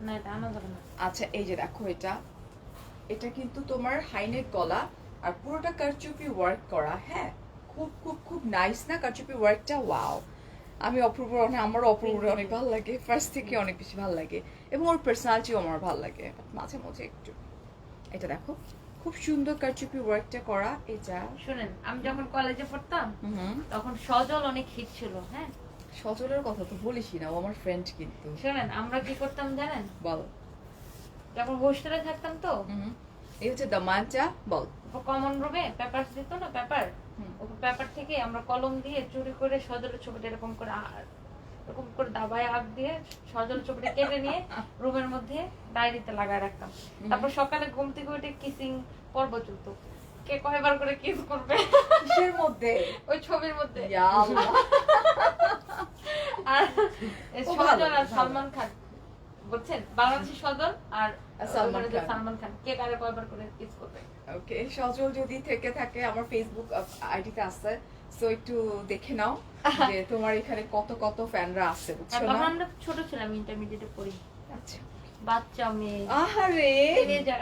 না, এটা আনা যাবে না। আচ্ছা এই যে দেখো, এটা কিন্তু তোমার হাইনেক গলা আর পুরোটা কারচুপি ওয়ার্ক করা। হ্যাঁ, খুব খুব খুব নাইস না কারচুপি ওয়ার্কটা? ওয়াও, আমি আমারও অপূর্ব অনেক ভালো লাগে, ফার্স্ট থেকে অনেক বেশি ভালো লাগে, এবং ওর পার্সোনালিটিও আমার ভালো লাগে, মাঝে মাঝে একটু। এটা দেখো, খুব সুন্দর কারচুপি ওয়ার্কটা করা এটা। শুনেন, আমি যখন কলেজে পড়তাম হুম, তখন সজল অনেক হিট ছিল। হ্যাঁ, সজলের কথা তো বলিসই না, ও আমার ফ্রেন্ড কিন্তু। শুনেন আমরা কি করতাম জানেন? বল। যখন হোস্টেলে থাকতাম তো হুম, এই হচ্ছে দামানটা, বল। কমন রুমে পেপার দিত না, পেপার, হুম। পেপার থেকে আমরা কলম দিয়ে চুরি করে সজলের ছবিটা এরকম করে দাবায় আগ দিয়ে সজল ছবিটা কেটে নিয়ে রুমের মধ্যে ডায়েরিতে লাগায় রাখতাম। তারপর সকালে ঘুম থেকে উঠে কিসিং পর্ব চলতো, কে কয়বার করে কিস করবে কিসের মধ্যে? ওই ছবির মধ্যে। ইয়া আল্লাহ। আর ও ভালো, সজল আর ভালো। সালমান খান, বুঝছেন, বাংলাদেশি সজল আর সালমান ওখানে যে খান। সালমান খান, কে কারে কয়বার করে কিস করবে। ওকে, সজল যদি থেকে থাকে আমার ফেসবুক আইডিতে আছে, সো একটু দেখে নাও যে তোমার এখানে কত কত ফ্যানরা আছে, বুঝছো তখন না? আমরা ছোট ছিলাম, ইন্টারমিডিয়েটে পড়ি। আচ্ছা, বাচ্চা মেয়ে আহারে teenager।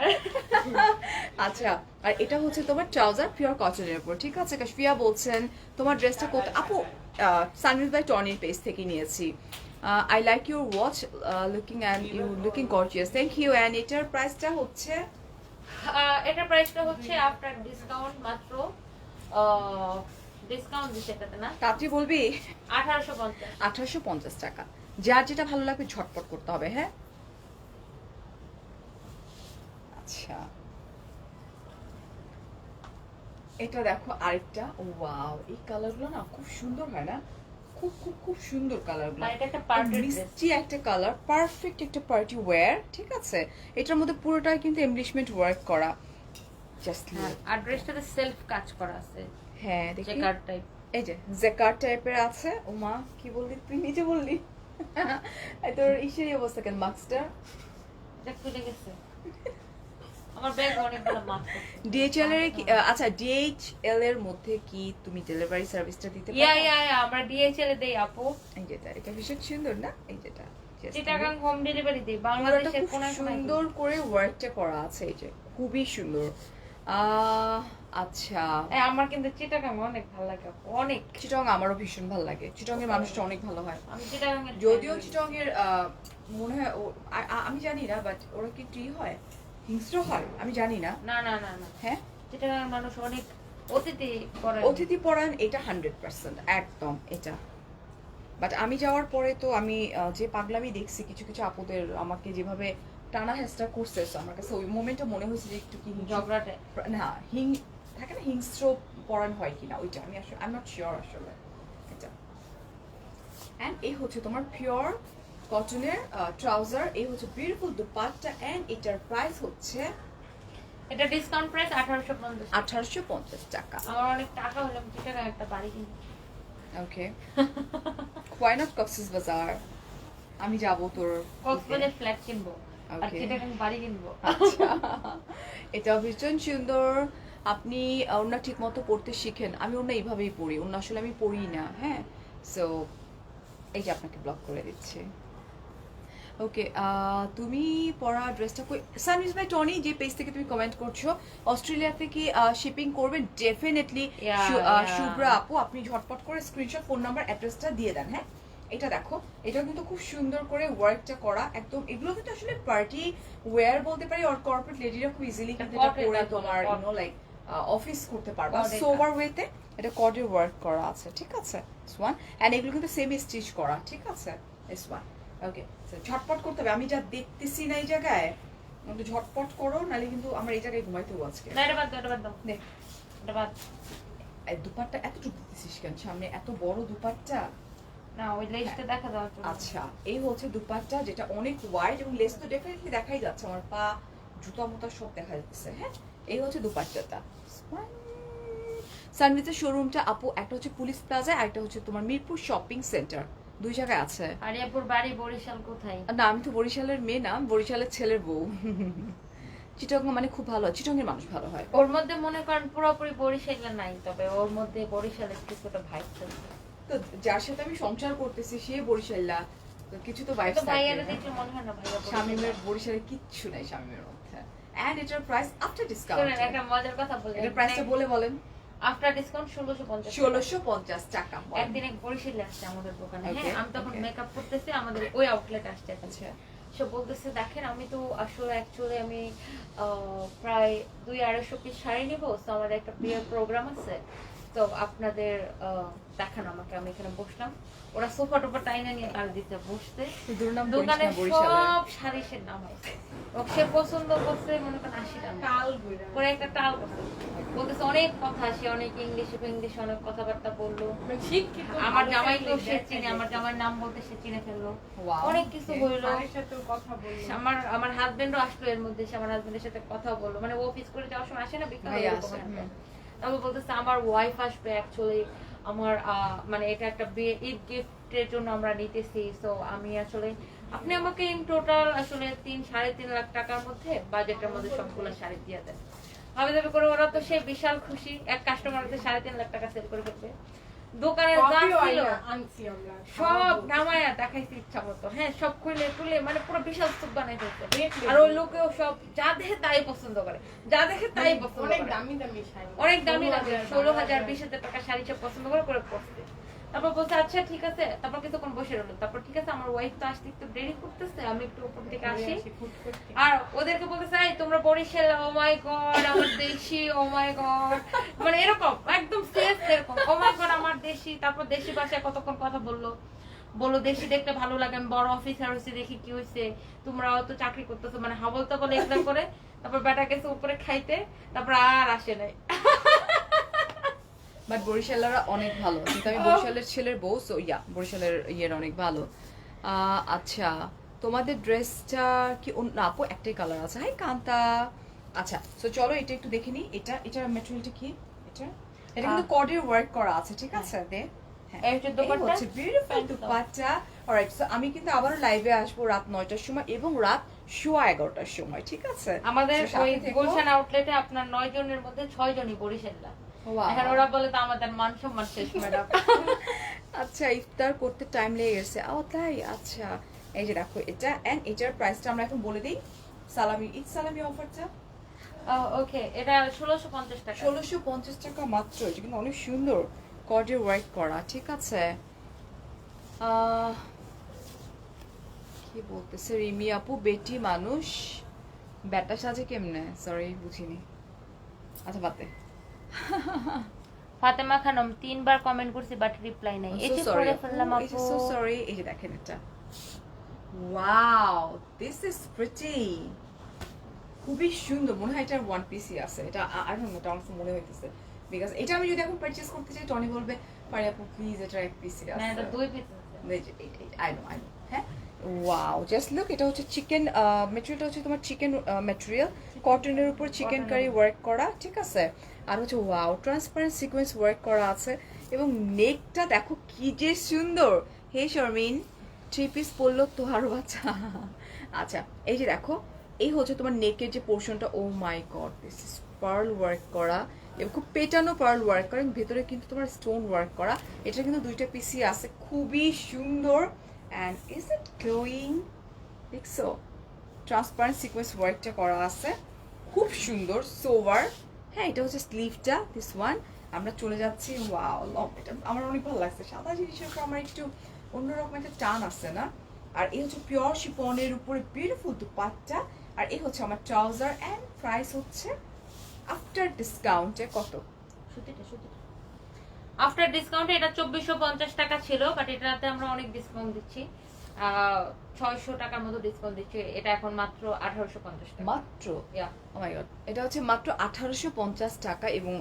আচ্ছা, আর এটা হচ্ছে তোমার ট্রাউজার পিওর কটনের উপর, ঠিক আছে? কাশফিয়া বলছেন তোমার ড্রেসটা কত আপু, সানভিজ বাই টনির পেজ থেকে নিয়েছি। I like your watch, looking and you looking gorgeous, thank you. And এটার প্রাইসটা হচ্ছে এটার প্রাইসটা হচ্ছে আফটার ডিসকাউন্ট মাত্র ডিসকাউন্ট দিচ্ছে এটাতে না, তাড়াতাড়ি বলবি 1850। 1850 টাকা। যার যেটা ভালো লাগবে ঝটপট করতে হবে, হ্যাঁ? আচ্ছা, এটা দেখো আরেকটা, ওয়াও, এই কালারগুলো না খুব সুন্দর হয় না? খুব খুব খুব সুন্দর কালারগুলো, আর এটা একটা পার্টি ড্রেস, মিষ্টি একটা কালার, পারফেক্ট একটা পার্টি ওয়্যার, ঠিক আছে? এটার মধ্যে পুরোটাই কিন্তু এমব্লিশমেন্ট ওয়ার্ক করা, জাস্ট আর ড্রেসটাতে সেলফ কাজ করা আছে, হ্যাঁ দেখি, চেকার টাইপ। এই যে জেকার টাইপের আছে। ও মা, কি বললি তুই, নিজে বললি? এই তোর ইসেরই অবস্থা কেন, মাস্কটা দেখ খুলে গেছে, আমার ব্যাগ অনেক বড় মাপ করছে। ডিএইচএল এর কি, আচ্ছা ডিএইচএল এর মধ্যে কি তুমি ডেলিভারি সার্ভিসটা দিতে ইয়া পারো? ইয়া ইয়া, আমরা ডিএইচএল এ দেই আপু, এই যেটা, এটা ভীষণ সুন্দর না? এই যেটা চিটাগাং হোম ডেলিভারি দেই, পুরোটা বাংলাদেশের খুব কোনায় কোনায় সুন্দর করে ওয়ার্কটা করা আছে, এই যে খুবই সুন্দর। আচ্ছা, আমার কিন্তু চিটাগাং অনেক ভালো লাগে আপু, অনেক। চিটং আমারও ভীষণ ভালো লাগে, চিটং এর মানুষটা অনেক ভালো হয়। আমি চিটাগাং এর যদিও চিটং এর মনে হয় আমি জানি না, বাট ওরা কি ট্রি হয়, হিংস্র হয়, আমি জানি না। না না না না, হ্যাঁ, চিটাগাং এর মানুষ অনেক অতিথি করে। অতিথি পরায়ণ, এটা 100% একদম এটা। বাট আমি যাওয়ার পরে তো আমি যে পাগলামি দেখছি কিছু কিছু আপুদের আমাকে যেভাবে টানা হেস্টা করছে, so আমার কাছে ওই মোমেন্টে মনে হয়েছে যে একটু কি ঝগড়াটে না থাকে না, হিংস্র পরায়ণ হয় কিনা, ওইটা আমি আসলে আই এম নট শিওর আসলে এটা। এন্ড এই হচ্ছে তোমার পিওর কটনের ট্রাউজার, এই হচ্ছে বিউটিফুল দুপাট্টা, এন্ড এটার প্রাইস হচ্ছে এটা ডিসকাউন্ট প্রাইস 1850। 1850 টাকা। আমার অনেক টাকা হলে আমি চিটাগাং একটা বাড়ি কিনি। ওকে, why not কক্সেস বাজার? আমি যাব তোর কক্সবাজার ফ্ল্যাট কিনবো আর Okay. চিটাগাং বাড়ি কিনবো। আচ্ছা, এটা ভীষণ সুন্দর। আপনি ওনা ঠিক মতো পড়তে শিখেন, আমি ওনা এইভাবেই পড়ি, ওনা আসলে আমি পড়ি না, হ্যাঁ? সো এই যে আপনাকে ব্লক করে দিচ্ছি। ওকে, তুমি পরা ড্রেসটা কই, সানভিজ বাই টনি যে পেজ থেকে তুমি কমেন্ট করছো, অস্ট্রেলিয়াতে কি শিপিং করবেন? Definitely Yeah, yeah. শুভ্রা আপু, আপনি ঝটপট করে স্ক্রিনশট, ফোন নাম্বার, অ্যাড্রেসটা দিয়ে দেন, হ্যাঁ? এটা দেখো, এটা কিন্তু খুব সুন্দর করে ওয়ার্কটা করা একদম, এগুলো কিন্তু আসলে পার্টি ওয়্যার বলতে পারি, আর কর্পোরেট লেডিরা খুব ইজিলি কিন্তু এটা Cotton পরে এটা তোমার cotton. লাইক অফিস করতে পারবা Cotton. সোবার ওয়েতে। এটা কর্ডের ওয়ার্ক করা আছে, ঠিক আছে? ওয়ান, এন্ড এগুলো কিন্তু সেমি স্টিচ করা, ঠিক আছে? S one. ওকে, ঝটপট করতে হবে, আমি যা দেখতেছি না এই জায়গায়, একটু ঝটপট করো, নাহলে কিন্তু আমরা এই জায়গায় ঘুমাইতে হবো আজকে। না এটা বাদ দাও, এটা বাদ দাও, দেখ, এটা বাদ। এই দুপাট্টা এতটুকু দিতেছিস কেন সামনে, এত বড় দুপাট্টা? না ওই লেসটা দেখা দাও একটু। আচ্ছা, এই হচ্ছে দুপাট্টা, যেটা অনেক ওয়াইড, এবং লেস তো ডেফিনেটলি দেখাই যাচ্ছে, আমার পা, জুতা মুতা সব দেখা যাচ্ছে, হ্যাঁ? এই হচ্ছে দুপাট্টাটা। সানভিজের শোরুমটা আপু একটা হচ্ছে পুলিশ প্লাজা, আর একটা হচ্ছে তোমার মিরপুর শপিং সেন্টার, দুই জায়গায় আছে। আরিয়াপুর বাড়ি বরিশাল কোথায়? না, আমি তো বরিশালের মেয়ে না, বরিশালের ছেলের বউ। চিটং মানে খুব ভালো, চিটংয়ের মানুষ ভালো হয়। ওর মধ্যে মনে করেন পুরোপুরি বরিশালে নাই, তবে ওর মধ্যে বরিশালের কিছুটা ভাইব চলছে। তো যার সাথে আমি সংসার করতেছি সে বরিশাল্লা, তো কিছু তো ভাইবস তো থাকে। ভাইয়ারা দেখলে মনে হয় না ভাইয়া শামিমের বরিশালে কিচ্ছু নাই শামিমের মধ্যে। এন্ড এটার প্রাইস আফটার ডিসকাউন্ট, শুনেন একটা মজার কথা বলি, এটার প্রাইসটা বলে বলেন। After discount 1650। 1650 টাকা। একদিন এক বরিশালে আসছে আমাদের দোকানে, Okay, হ্যাঁ আমি তখন okay. মেকআপ করতেছি, আমাদের ওই আউটলেট আসছে। আচ্ছা, সে বলতেছে দেখেন আমি তো আসলে অ্যাকচুয়ালি আমি প্রায় 200-250 পিস শাড়ি নিবো, তো আমাদের একটা বিয়ের প্রোগ্রাম আছে, তো আপনাদের দেখান আমাকে। আমি এখানে বসলাম, ওরা সোফা টোফা টাইনা নিয়ে তার দিতে বসতে, তো দুর্নাম দোকানে বরিশালে। সব শাড়ি সে নামাইছে, সে পছন্দ করছে মনে করেন 80 টাকা টাল বইরা করে একটা টাল করছে, বলতেছে অনেক কথা, সে অনেক ইংলিশে অনেক কথাবার্তা বললো। শিক্ষিত আমার জামাই তো মানুষের সে দেখা চিনে, যায়। আমার জামাইয়ের নাম বলতে সে চিনে ফেললো, Wow, অনেক কিছু okay. হইলো। মায়ের সাথেও কথা বললো। আমার হাজবেন্ডও আসলো এর মধ্যে, সে আমার হাজবেন্ডের সাথে কথা বললো, মানে ও অফিস করে যাওয়ার সময় আসে না বিকালে, ভাইয়া এরকম আসে, একটা। হুম। তারপর বলতেছে আমার ওয়াইফ আসবে অ্যাকচুয়ালি, আমার মানে এটা একটা বিয়ে ঈদ গিফটের জন্য আমরা নিতেছি, সো আমি আসলে আপনি আমাকে ইন টোটাল আসলে 3-3.5 লাখ টাকার মধ্যে বাজেটের মধ্যে সবগুলো শাড়ি দিয়ে দেন। ভাবে দাবি করে ওরা তো সে বিশাল খুশি, এক কাস্টমার 3.5 লাখ টাকা সেল করে ফেলবে। দোকানে যা কপিও ছিল আনছি আমরা সব নামায়া দেখাইছি ইচ্ছা মতো, হ্যাঁ সব খুলে টুলে মানে পুরো বিশাল স্তূপ বানাই ফেলছে। দেখলে। আর ওই লোকেও সব যা দেখে তাই পছন্দ করে, যা দেখে তাই পছন্দ অনেক করে। দামি দামি শাড়ি, অনেক দামি দামি 16,000 12,000 20,000 টাকা শাড়ি সব পছন্দ করে করে পড়ছে। তারপর বলছে আচ্ছা ঠিক আছে, তারপর কিছুক্ষণ বসে রইলো। তারপর ঠিক আছে আমার ওয়াইফ তো আসতে একটু দেরি করতেছে, আমি একটু উপর থেকে আসি। আর ওদেরকে বলতেছে এই তোমরা বরিশাল, ও মাই গড আমার দেশি, ও মাই গড, মানে এরকম একদম সেফ এরকম, ও মাই গড আমার দেশি। তারপর দেশি ভাষায় কতক্ষণ কথা বললো দেশি দেখতে ভালো লাগে, আমি বড় অফিসার হয়েছি দেখি কি হয়েছে, তোমরাও তো চাকরি করতেছো, মানে হাবল তো বলে এগুলো করে। তারপর বেটা গেছে উপরে খাইতে, তারপর আর আসে নাই। বাট বরিশালেরা অনেক ভালো, কিন্তু আমি বরিশালের ছেলের বউ, সো ইয়া বরিশালের ইয়ের অনেক ভালো। আচ্ছা তোমাদের ড্রেসটা কি না আপু একটাই কালার আছে? হাই কান্তা। আচ্ছা সো চলো এটা একটু দেখে নিই। এটার ম্যাটেরিয়ালটা কি? এটা কিন্তু কর্ডের ওয়ার্ক করা আছে, ঠিক আছে? দে এই যে দোপাট্টা, হচ্ছে বিউটিফুল দুপাট্টা। অলরাইট সো আমি কিন্তু আবারও লাইভে আসবো রাত 9টার সময় এবং রাত 11:15টার সময়, ঠিক আছে? আমাদের So, সাথে ওই থেকো। গুলশান আউটলেটে আপনার 9 জনের মধ্যে 6 জনই বরিশাল্লা। Wow. এখন ওরা বলে তো আমাদের মান সম্মান শেষ ম্যাডাম। আচ্ছা ইফতার করতে টাইম লেগে গেছে, ও তাই? আচ্ছা এই যে দেখো এটা, এন্ড এটার প্রাইসটা আমরা এখন বলে দিই। সালামি ঈদ সালামি অফারটা ওকে, এটা 1650 টাকা। 1650 টাকা মাত্র। এটা কিন্তু অনেক সুন্দর কর্ডের ওয়ার্ক করা, ঠিক আছে? কি বলতেছে রিমি আপু, বেটি মানুষ ব্যাটা সাজে কেমনে? সরি বুঝিনি। আচ্ছা বাতে ফাতেমা খানম 3 বার কমেন্ট করছি বাট রিপ্লাই নাই। এই যে পরে ফেললাম আপু। So sorry. এই যে দেখেন এটা, ওয়াও দিস ইজ প্রিটি, খুবই সুন্দর। মনে হয় এটা ওয়ান পিসই আছে। এটা আই ডোন্ট নো, এটা আমার মনে হইতেছে, বিকজ এটা আমি যদি এখন পারচেজ করতে চাই টনি বলবে পারি আপু প্লিজ এটা এক পিসই না আছে। এটা 2 পিস আছে। আই নো হ্যাঁ। ওয়াও জাস্ট লুক, এটা হচ্ছে চিকেন ম্যাটেরিয়ালটা হচ্ছে তোমার চিকেন ম্যাটেরিয়াল, কটনের উপর চিকেন কারি ওয়ার্ক করা, ঠিক আছে? আর হচ্ছে ওয়াও ট্রান্সপারেন্ট সিকোয়েন্স ওয়ার্ক করা আছে এবং নেকটা দেখো কি যে সুন্দর। হে শর্মিন, 3 পিস পরলো তো আরো বাচ্চা। আচ্ছা এই যে দেখো, এই হচ্ছে তোমার নেকের যে পোর্শনটা, oh my God this is pearl work করা এবং খুব পেটানো পার্ল ওয়ার্ক করা, ভেতরে কিন্তু তোমার স্টোন ওয়ার্ক করা। এটা কিন্তু 2টা পিসই আছে, খুবই সুন্দর। And is it glowing? দেখছো ট্রান্সপারেন্ট সিকোয়েন্স ওয়ার্কটা করা আছে, খুব সুন্দর সোভার। হ্যাঁ এটা হচ্ছে স্লিভটা, দিস ওয়ান। আমরা চলে যাচ্ছি, ওয়াও লং, এটা আমার অনেক ভালো লাগছে। সাদা জিনিসের উপর আমার একটু অন্যরকম একটা টান আছে না? আর এই হচ্ছে পিওর শিফনের উপরে বিউটিফুল দুপাট্টা। আর এই হচ্ছে আমার ট্রাউজার। অ্যান্ড প্রাইস হচ্ছে আফটার ডিসকাউন্টে কত? আফটার ডিসকাউন্টে এটা 2450 টাকা ছিল, বাট এটাতে আমরা অনেক ডিসকাউন্ট দিচ্ছি, 600 টাকার মতো ডিসকাউন্ট দিচ্ছি। এটা এখন মাত্র 1850 টাকা মাত্র? ইয়া ও মাই গড, এটা হচ্ছে মাত্র 1850 টাকা। এবং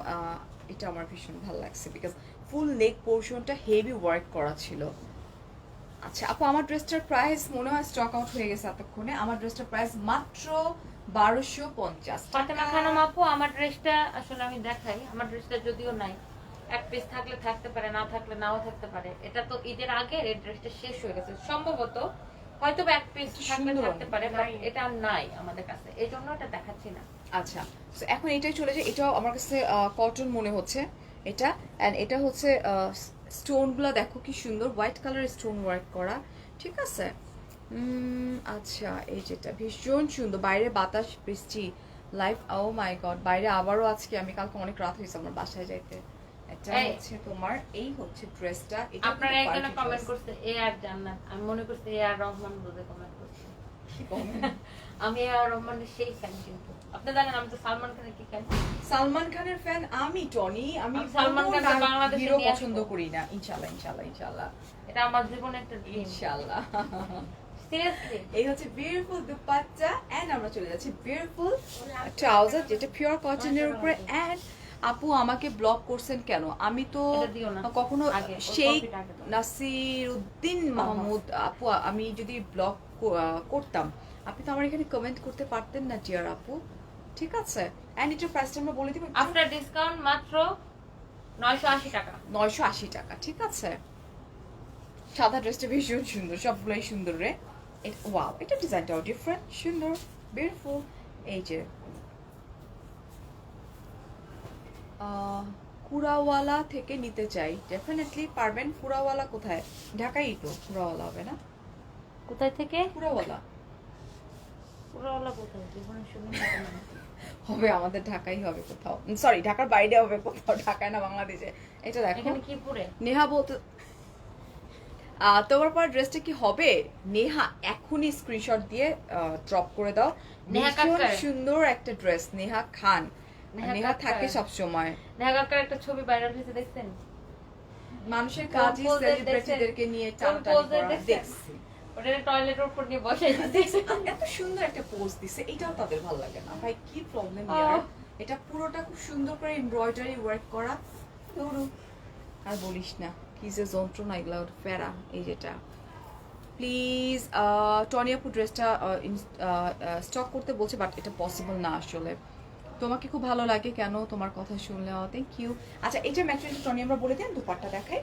এটা আমার ভীষণ ভালো লাগছে বিকজ ফুল নেক পোর্শনটা হেভি ওয়ার্ক করা ছিল। আচ্ছা আপু আমার ড্রেসটার প্রাইস মনে হয় স্টক আউট হয়ে গেছে এতক্ষণে। আমার ড্রেসটার প্রাইস মাত্র 1250 ফাতেমা খানম আপু, আমার ড্রেসটা আসলে আমি দেখাই। আমার ড্রেসটা যদিও নাই, এক পিস থাকলে থাকতে পারে, না থাকলে নাও থাকতে পারে। এটা তো ঈদের আগে এই ড্রেসটা শেষ হয়ে গেছে সম্ভবত, হয়তো বা এক পিস থাকলে সুন্দর থাকতে পারে, বাট এটা আর নাই আমাদের কাছে, এই জন্য এটা দেখাচ্ছি না। আচ্ছা তো এখন এটাই চলে যায়। এটাও আমার কাছে কটন মনে হচ্ছে এটা। অ্যান্ড এটা হচ্ছে স্টোনগুলো দেখো কি সুন্দর, হোয়াইট কালার স্টোন ওয়ার্ক করা, ঠিক আছে? আচ্ছা এই যেটা ভীষণ সুন্দর, বাইরে বাতাস বৃষ্টি লাইভ, ও মাই গড বাইরে আবারও আজকে, আমি কালকে অনেক রাত হয়েছে আমার বাসায় যাইতে। এটা হচ্ছে তোমার, এই হচ্ছে ড্রেসটা। আপনারা একজনে কমেন্ট করছে এ আর জান্নাত, আমি মনে করছি এ আর রহমান বলে কমেন্ট করছে। আমি এ আর রহমানের সেই ফ্যান, কিন্তু আপনি জানেন আমি তো সালমান খানের কি ফ্যান। সালমান খানের ফ্যান আমি টনি, আমি সালমান খানকে বাংলাদেশে হিরো নিয়ে পছন্দ আসবো। করি না। ইনশাআল্লাহ ইনশাআল্লাহ ইনশাআল্লাহ এটা আমার জীবনের একটা ড্রিম, ইনশাআল্লাহ। সিরিয়াসলি। এই হচ্ছে বিউটিফুল দুপাট্টা। এন্ড আমরা চলে যাচ্ছি বিউটিফুল ট্রাউজার, যেটা পিওর কটনের উপরে। এন্ড আপু আমাকে ব্লক করছেন কেন? আমি তো এটা দিও না। কখনো আগে, ওর শেখ কপিটা আগে দাও। নাসির উদ্দিন মাহমুদ আপু, আমি যদি ব্লক করতাম আপনি তো আমার এখানে কমেন্ট করতে পারতেন না ডিয়ার আপু, ঠিক আছে? এন্ড এটার প্রাইসটা আমরা বলে দিব আফটার ডিসকাউন্ট মাত্র 980 টাকা। 980 টাকা, ঠিক আছে? সাদা ড্রেসটা ভীষণ সুন্দর, সবগুলোই সুন্দর রে। ওয়াও এটা ডিজাইনটাও ডিফারেন্ট, সুন্দর, বিউটিফুল। এই যে কুড়াওয়ালা থেকে নিতে চাই, ডেফিনেটলি পারবেন। কুড়াওয়ালা কোথায়? ঢাকাই তো কুড়াওয়ালা হবে না? কোথায় থেকে? কুড়াওয়ালা পুরোওয়ালা কোথায়? জীবনে শুনিনি তো নাম। হবে, আমাদের ঢাকাই হবে কোথাও, সরি ঢাকার বাইরে হবে কোথাও, ঢাকায় না বাংলাদেশে। এটা দেখো এখানে কি পরে? নেহা বলতে তোমার পর ড্রেসটা কি হবে? নেহা এখনই স্ক্রিনশট দিয়ে ড্রপ করে দাও। নেহা ভীষণ কাক্কার। সুন্দর একটা ড্রেস, নেহা খান। নেহা নেহা কাক্কার। থাকে সব সময়। ঢাকার একটা ছবি ভাইরাল হয়েছে দেখছেন? মানুষের কোন কাজই pose এ সেলিব্রিটিদেরকে নিয়ে কোন টানাটানি pose এ করা। দেখছেন? দেখছি ওটা টয়লেটের উপর নিয়ে বসাই দিয়েছে। এত সুন্দর একটা পোজ দিছে, এটাও তাদের ভালো লাগে না ভাই, কি প্রবলেম আহ। ইয়ার। এটা পুরোটা খুব সুন্দর করে এমব্রয়ডারি ওয়ার্ক করা। ধরু আর বলিস না, কি যে যন্ত্রণা এগুলো, প্যারা। এই যেটা প্লিজ টনি আপু ড্রেসটা স্টক করতে বলছে, বাট এটা পসিবল না আসলে। তোমাকে খুব ভালো লাগে কেন তোমার কথা শুনলে? Thank you. আচ্ছা এটা ম্যাটেরিয়াল টনি আমরা বলে দেন, দুপাট্টা দেখাই।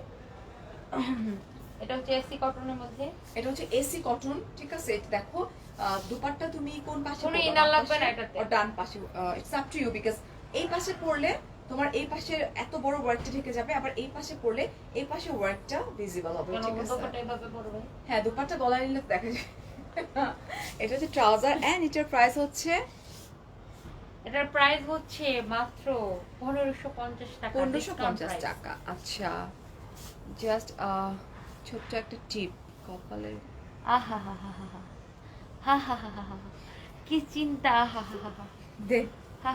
এটা হচ্ছে এসি কটনের মধ্যে। এটা হচ্ছে এসি কটন, ঠিক আছে। এটা দেখো দুপাট্টা তুমি কোন পাশে কোনো পরবা? inner বাম লাগবে না পাশে এটাতে। or ডান পাশে? It's up to you, because এই পাশে পড়লে তোমার এই পাশে এত বড় ওয়ার্কটা ঢেকে যাবে, আবার এই পাশে পড়লে এই পাশে ওয়ার্কটা ভিজিবল হবে, কেন ঠিক আছে। দুপাট্টা এভাবে পরবে? হ্যাঁ দুপাট্টা গলায় নিলে দেখা যায়। এটা হচ্ছে ট্রাউজার এন্ড এটার প্রাইস হচ্ছে এটার প্রাইস হচ্ছে মাত্র 1550 টাকা। 1550 টাকা। আচ্ছা জাস্ট ছোট্ট একটা টিপ কপালে। আহা হা হা হা হা হা হা হা হা হা হা। কি চিন্তা! হা হা হা হা দে হা।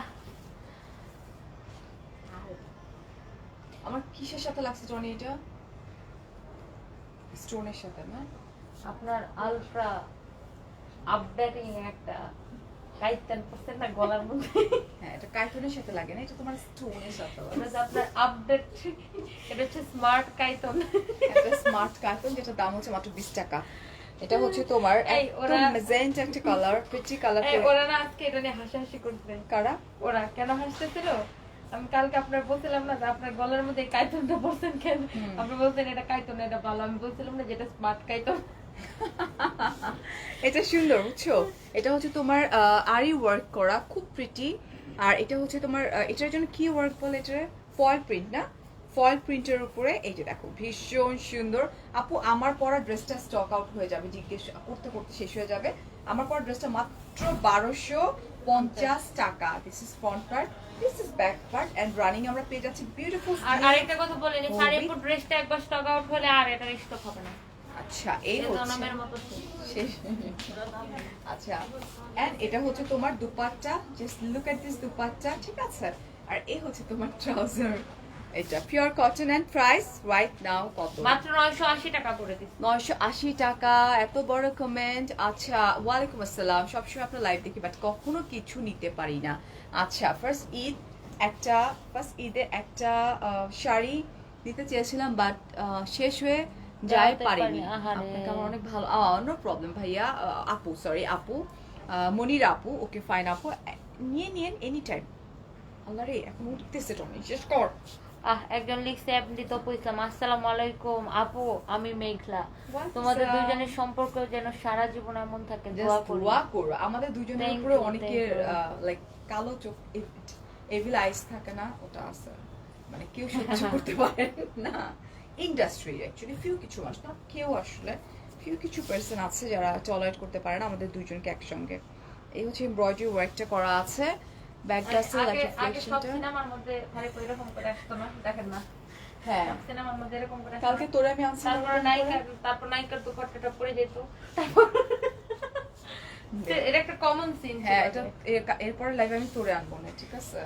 আমার কিসের সাথে লাগছে জনি? এটা স্টোনের সাথে না? আপনার আলট্রা আপডেটিং একটা কাইতেন পড়ছেন না গলার মধ্যে? হ্যাঁ এটা কাইটনের সাথে লাগে না, এটা তোমার স্টোনের সাথে লাগে। এটা হচ্ছে আপনার আপডেট। এটা হচ্ছে স্মার্ট কাইতন। একটা স্মার্ট কাইটন, যেটা দাম হচ্ছে মাত্র 20 টাকা। এটা হচ্ছে তোমার এই, একদম ওরা- ম্যাজেন্টা একটা কালার, প্রিটি কালার। এই, ওরা না আজকে এটা নিয়ে হাসাহাসি করছে। কারা? ওরা কেন হাসতেছিল? আমি কালকে আপনার বলছিলাম না যে আপনার গলার মধ্যে এই কাইতনটা পড়ছেন কেন? আপনি বলছেন এটা কাইতন, এটা ভালো। আমি বলছিলাম না যেটা স্মার্ট কাইতন। এটা সুন্দর বুঝছো? এটা হচ্ছে তোমার আরি ওয়ার্ক করা, খুব প্রিটি। আর এটা হচ্ছে তোমার এটার জন্য কি ওয়ার্ক বলে? এটা ফয়েল প্রিন্ট না? ফয়েল প্রিন্টের উপরে এই যে দেখো, ভীষণ সুন্দর। আপু আমার পরা ড্রেসটা স্টক আউট হয়ে যাবে, জিজ্ঞেস করতে করতে শেষ হয়ে যাবে। আমার পরা ড্রেসটা মাত্র 1250 টাকা। This is front part, this is back part and running আমরা পেয়ে যাচ্ছি বিউটিফুল। আর আরেকটা কথা বলেনি, শাড়িপুর ড্রেসটা একবার স্টক আউট হলে আর এটা স্টক হবে না। আচ্ছা এই এই হচ্ছে জনমের মতো শেষ। আচ্ছা এন্ড এটা হচ্ছে তোমার dupatta, just look at this dupatta, ঠিক আছে। আর এই হচ্ছে তোমার ট্রাউজার, এটা pure cotton and price right now কত? মাত্র 980 টাকা করে দিচ্ছি। 980 টাকা। এত বড় কমেন্ট। আচ্ছা ওয়ালাইকুম আসসালাম। সবসময় আপনার লাইভ দেখি বাট কখনো কিছু নিতে পারি না। আচ্ছা ফার্স্ট ঈদে একটা শাড়ি নিতে চেয়েছিলাম, বাট শেষ হয়ে যায়, যাইতে পারিনি। পারিনি, আহারে। আপনাকে আমার অনেক ভালো, নো প্রবলেম ভাইয়া। আপু সরি আপু, মনির আপু, ওকে ফাইন আপু, নিয়ে নিন এনি টাইম। আল্লাহ রে এখন উঠতেছে টনি, শেষ কর। একজন লিখছে আপনি তো কইছিলাম আসসালামু আলাইকুম আপু, আমি মেঘলা। ওয়ালাইকুম তোমাদের আসসালাম। দুইজনের সম্পর্ক যেন সারা জীবন এমন থাকে, দোয়া জাস্ট করি। দোয়া করো। আমাদের দুজনের Thank উপরে you, অনেকের thank you. লাইক কালো চোখ, এভিল আইস থাকে না, ওটা আছে, মানে কেউ সহ্য করতে পারে না। ইন্ডাস্ট্রি অ্যাকচুয়ালি ফিউ কিছু মানুষ, না কেউ আসলে, ফিউ কিছু পার্সন আছে যারা টলারেট করতে পারে না আমাদের দুইজনকে একসঙ্গে। এই হচ্ছে এমব্রয়ডারি ওয়ার্কটা করা আছে, ব্যাগটা আছে লাইক আগে সব রিফ্লেকশনটা। সিনেমার মধ্যে ভারী করে এরকম করে আসতো না, দেখেন না? হ্যাঁ সিনেমার মধ্যে এরকম করে আসতো কালকে না? তোরে আমি আনছি তারপর নায়িকার দুপাট্টাটা পরে যেত, তারপর এটা একটা কমন সিন। হ্যাঁ এটা এরপরে লাইভে আমি তোরে আনবো না, ঠিক আছে।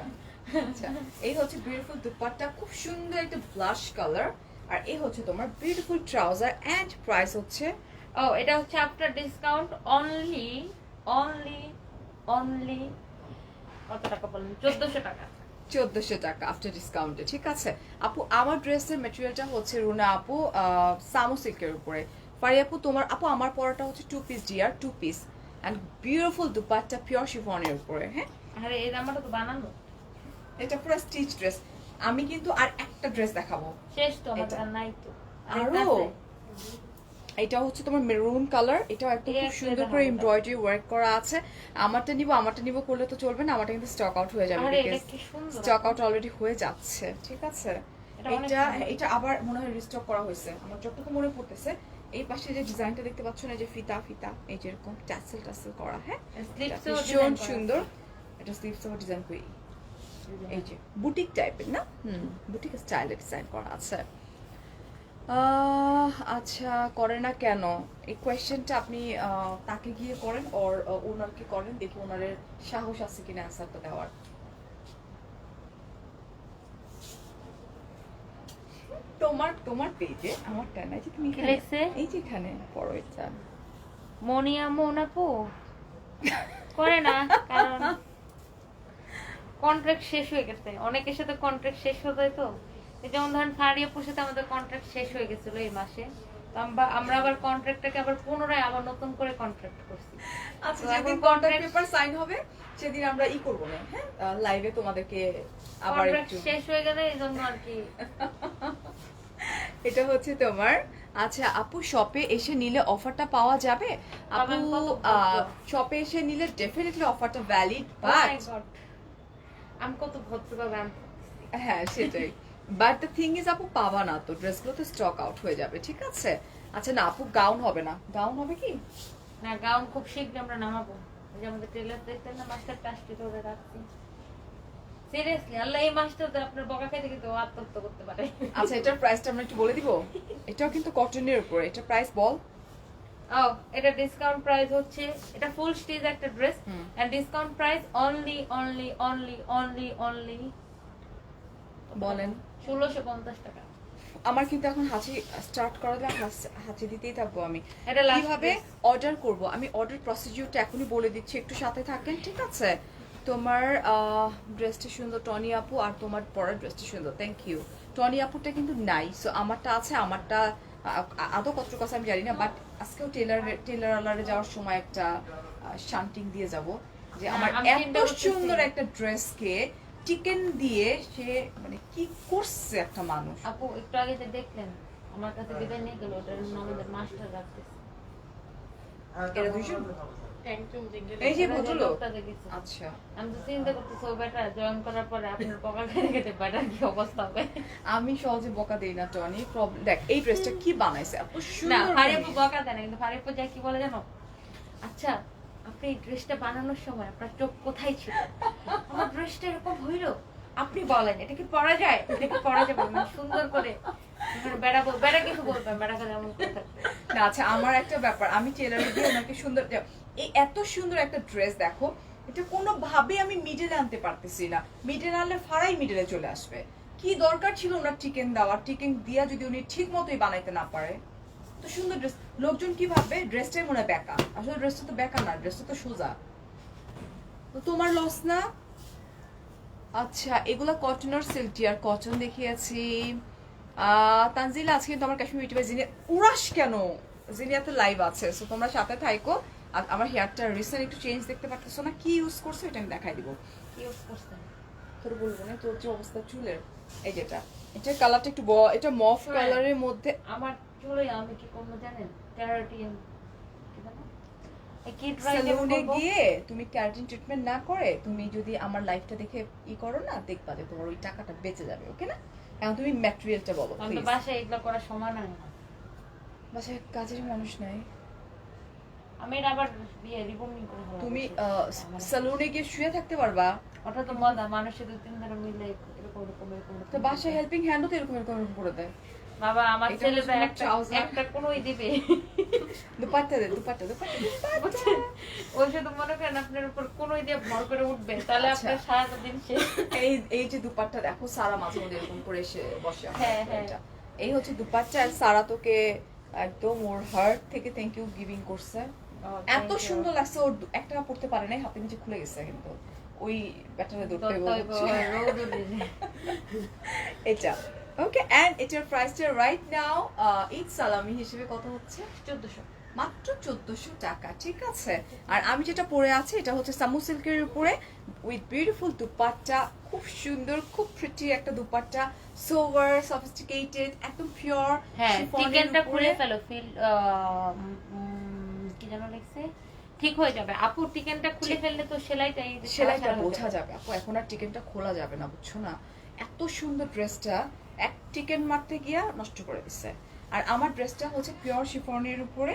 আচ্ছা এই হচ্ছে বিউটিফুল দুপাট্টা, খুব সুন্দর একটা ব্লাশ কালার। আর এই হচ্ছে তোমার বিউটিফুল ট্রাউজার এন্ড প্রাইস হচ্ছে ও এটা হচ্ছে আফটার ডিসকাউন্ট অনলি কত টাকা বলেন? 1400 টাকা। 1400 টাকা আফটার ডিসকাউন্টে, ঠিক আছে। আপু আমার ড্রেসের ম্যাটেরিয়ালটা হচ্ছে রুনা আপু সামো সিল্কের উপরে। ফারি আপু তোমার, আপু আমার পরাটা হচ্ছে 2 piece dear, 2 piece and beautiful dupatta pure শিফনের উপরে। হ্যাঁ আরে এই জামাটা তো বানানো এটা পুরো স্টিচ ড্রেস। আমি কিন্তু আর একটা ড্রেস দেখাবো, শেষ তো, আমার এটা। আর নাই তো। আরো আরেকটা আছে। এটা হচ্ছে তোমার মেরুন কালার, এটা একদম খুব সুন্দর করে এমব্রয়ডারি ওয়ার্ক করা আছে। আমারটা নিব করলে তো চলবে না, আমারটা কিন্তু স্টক আউট হয়ে যাবে, আরে এটা কি সুন্দর, স্টক আউট অলরেডি হয়ে যাচ্ছে, ঠিক আছে। এটা অনেক এটা সুন্দর। এটা আবার মনে হয় রিস্টক করা হয়েছে, আমার যতটুকু মনে পড়তেছে। এই পাশে যে ডিজাইনটা দেখতে পাচ্ছ না, যে ফিতা ফিতা এই যে এরকম টাসেল করা, হ্যাঁ স্লিপস এটা ভীষণ সুন্দর। এটা স্লিভস ও ডিজাইন করি, এই যে বুটিক টাইপের না, বুটিক স্টাইলে ডিজাইন করা আছে। আচ্ছা, করে না কেন এই কোয়েশ্চেনটা আপনি তাকে গিয়ে করেন ওর ওনারকে করেন, দেখি ওনারের সাহস আছে কিনা অ্যান্সারটা দেওয়ার। তোমার পেজে আমারটা না, যে তুমি কি লিখছে? এই যে এখানে পড়ো, এটা মনিয়া মোনাপু করে না, কারণ কন্ট্রাক্ট শেষ হয়ে গেছে, অনেকের সাথে কন্ট্রাক্ট শেষ হতে তো, যেমন ধরেন ফারিয়াপুর সাথে আমাদের কন্ট্রাক্ট শেষ হয়ে গেছিল এই মাসে, তো আমরা আবার কন্ট্রাক্টটাকে আবার পুনরায় আবার নতুন করে কন্ট্রাক্ট করছি। আচ্ছা, তো যেদিন এখন কন্ট্রাক্ট contract- পেপার সাইন হবে সেদিন আমরা করব না, হ্যাঁ লাইভে তোমাদেরকে আবার কন্ট্রাক্ট একটু। শেষ হয়ে গেলে এই জন্য আর কি। এটা হচ্ছে তোমার। আচ্ছা আপু, শপে এসে নিলে অফারটা পাওয়া যাবে? আপু পাবেন, কত ভদ্র। শপে এসে নিলে ডেফিনেটলি অফারটা valid, Oh but my God, আমি কত ভদ্রভাবে হ্যাঁ সেটাই, বাট দ্য থিং ইজ আপু পাবা না তো, ড্রেসগুলো তো স্টক আউট হয়ে যাবে, ঠিক আছে। আচ্ছা না আপু, গাউন হবে না, গাউন হবে কি? না, গাউন খুব শীঘ্রই আমরা নামাবো, ওই যে আমাদের টেলার দেখতেন না, মাস্টার টাস্টি করে রাখছি। সিরিয়াসলি, আল্লাহ এই মাসটাতে আপনার বকা খাইতে কিন্তু ও আত্মহত্যা করতে পারে। আচ্ছা, এটার প্রাইসটা আমরা একটু বলে দিব। এটাও কিন্তু কটনের উপরে, এটা প্রাইস বল। ও, এটা ডিসকাউন্ট প্রাইস হচ্ছে, এটা ফুল স্টিচ একটা ড্রেস, এন্ড ডিসকাউন্ট প্রাইস অনলি বলেন। 1650 টাকা। আমার কিন্তু এখন হাঁচি স্টার্ট করা দিলে হাঁচি দিতেই থাকবো আমি। এটা last কিভাবে dress। অর্ডার করব, আমি অর্ডার প্রসিডিউরটা এখনই বলে দিচ্ছি, একটু সাথে থাকেন, ঠিক আছে। তোমার ড্রেসটা সুন্দর টনি আপু, আর তোমার পরের ড্রেসটা সুন্দর, থ্যাংক ইউ। টনি আপুটা কিন্তু নাই, সো আমারটা আছে, আমারটা আদৌ কত কথা আমি জানি না, বাট আজকেও টেলার আলারে যাওয়ার সময় একটা শান্টিং দিয়ে যাব, যে আমার আমি এত চিন্তা করতেছি। সুন্দর একটা ড্রেসকে চিকেন দিয়ে সে মানে কি করছে একটা মানুষ। আপু একটু আগে যে দেখলেন আমার কাছে বিদায় নিয়ে গেল, ওটার জন্য আমাদের মাস্টার রাখতেছে। এরা দুইজন, একদম দেখলে এই যে ভদ্রলোক। লোকটা দেখেছে। আচ্ছা, আমি তো চিন্তা করতেছি ও বেটা জয়েন করার পরে আপনার পকা খেতে খেতে বেটার কি অবস্থা হবে। আমি সহজে বকা দেই না টনি, প্রবলেম দেখ এই ড্রেসটা কি বানাইছে এত না, সুন্দর ফারিয়াপু বানিয়েছে। বকা দেয় না, কিন্তু ফারিয়াপু যা কি বলে জানো, আচ্ছা আপনি এই ড্রেসটা বানানোর সময় আপনার চোখ কোথায় ছিল, আমার ড্রেসটা এরকম হইলো, আপনি বলেন এটা কি পরা যায়, এটা কি পরা যাবে, মানে সুন্দর করে বেড়া কিছু বলবেন, বেড়া কাছে এমন করে থাকবে। না আচ্ছা, আমার একটা ব্যাপার, আমি টেলারে দিয়ে ওনাকে সুন্দর এই এত সুন্দর একটা ড্রেস দেখো, এটা কোনোভাবে আমি মিডলে আনতে পারতেছি না, মিডলে আনলে ফারাই মিডলে চলে আসবে। কি দরকার ছিল ওনার চিকেন দেওয়ার, চিকেন দিয়া যদি উনি ঠিক মতোই বানাইতে না পারে, তো সুন্দর ড্রেস, লোকজন কি ভাববে ড্রেসটাই মনে হয় বেকা, আসলে ড্রেসটা তো বেকা না, ড্রেসটা তো সোজা, তো তোমার লস না। আচ্ছা, এগুলা কটন আর সিল্কি, আর কটন দেখিয়েছি। তানজিলা, আজকে কিন্তু আমার কাশ্মীর বিউটি বাই জিনিয়া, উড়াস কেন, জিনিয়াতে লাইভ আছে, সো তোমরা সাথে থাইকো। আর আমার হেয়ারটা রিসেন্ট একটু চেঞ্জ দেখতে পারতেছো না, কি ইউজ করছো এটা আমি দেখাই দিব। কি ইউজ করছেন? তোর বলবো না, তোর যে অবস্থা চুলের, এই যেটা, এটার কালারটা একটু এটা মফ কালারের মধ্যে। আমার চুলে আমি কি করবো জানেন, ক্যারাটিন কি জানো, এই কিড রাইজ সেলুনে গিয়ে তুমি ক্যারাটিন ট্রিটমেন্ট না করে তুমি যদি আমার লাইফটা দেখে করো না, দেখবা যে তোমার ওই টাকাটা বেঁচে যাবে, ওকে না। এখন তুমি ম্যাটেরিয়ালটা বলো আমি তো প্লিজ। বাসায় এগুলো করার সময় নাই না, বাসায় কাজের মানুষ নাই, আমি এটা আবার রিবন্ডিং করে ফেলাম। তুমি সেলুনে গিয়ে শুয়ে থাকতে পারবা, ওটা তো মজা, মানুষের 2-3 জন মিলে এরকম তো বাসায় হেল্পিং হ্যান্ডও তো এরকম এরকম এরকম করে দেয়। বাবা আমার এটা ছেলে তো হচ্ছে একটা trouser। একটা কোনোই দিবে, দুপাট্টা দে, দুপাট্টা বুঝছেন? ওই শুধু মনে করেন আপনার উপর কোনোই দিয়ে ভর করে উঠবে, তাহলে আচ্ছা। আপনার সারাটা দিন শেষ। এই এই যে দুপাট্টা দেখো, সারা মাঝে মধ্যে এরকম করে এসে বসে আমার হ্যাঁ, উপরে হ্যাঁ। এটা। এই হচ্ছে দুপাট্টা, আর সারা তোকে একদম ওর হার্ট থেকে থ্যাংক ইউ গিভিং করছে। এত সুন্দর লাগছে, ওর একটা পড়তে পারে নাই, হাতে নিচে খুলে গেছে, কিন্তু ওই ব্যাটারে ধরতে বলছে এটা। ওকে, এন্ড এটার প্রাইসটা রাইট নাও ঈদ সালামি হিসেবে কত হচ্ছে? 1400 মাত্র 1400 টাকা, ঠিক আছে। আর আমি যেটা পরে আছি এটা হচ্ছে সামু সিল্কের উপরে উইথ বিউটিফুল দুপাট্টা, খুব সুন্দর, খুব প্রিটি একটা দুপাট্টা, সোভার সফিস্টিকেটেড, একদম পিওর। হ্যাঁ, চিকেনটা খুলে ফেলো, ফিল কি যেন লিখছে, ঠিক হয়ে যাবে আপু। চিকেনটা খুলে ফেললে তো সেলাইটা সেলাইটা বোঝা যাবে আপু, এখন আর টিকেনটা খোলা যাবে না, বুঝছো না? এত সুন্দর ড্রেসটা এক টিকেন মারতে গিয়া নষ্ট করে দিছে। আর আমার ড্রেসটা হচ্ছে পিওর শিফনের উপরে,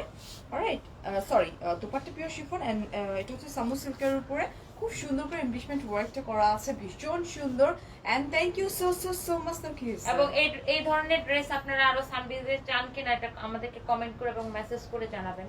alright, sorry, dupatta pure chiffon and এটা হচ্ছে সামু সিল্কের উপরে খুব সুন্দর করে এমব্লিশমেন্ট ওয়ার্কটা করা আছে, ভীষণ সুন্দর। And thank you so so so much Nakis. এবং এই ধরনের ড্রেস আপনারা আরো সানবিজে চান কিনা এটা আমাদেরকে কমেন্ট করে এবং মেসেজ করে জানাবেন।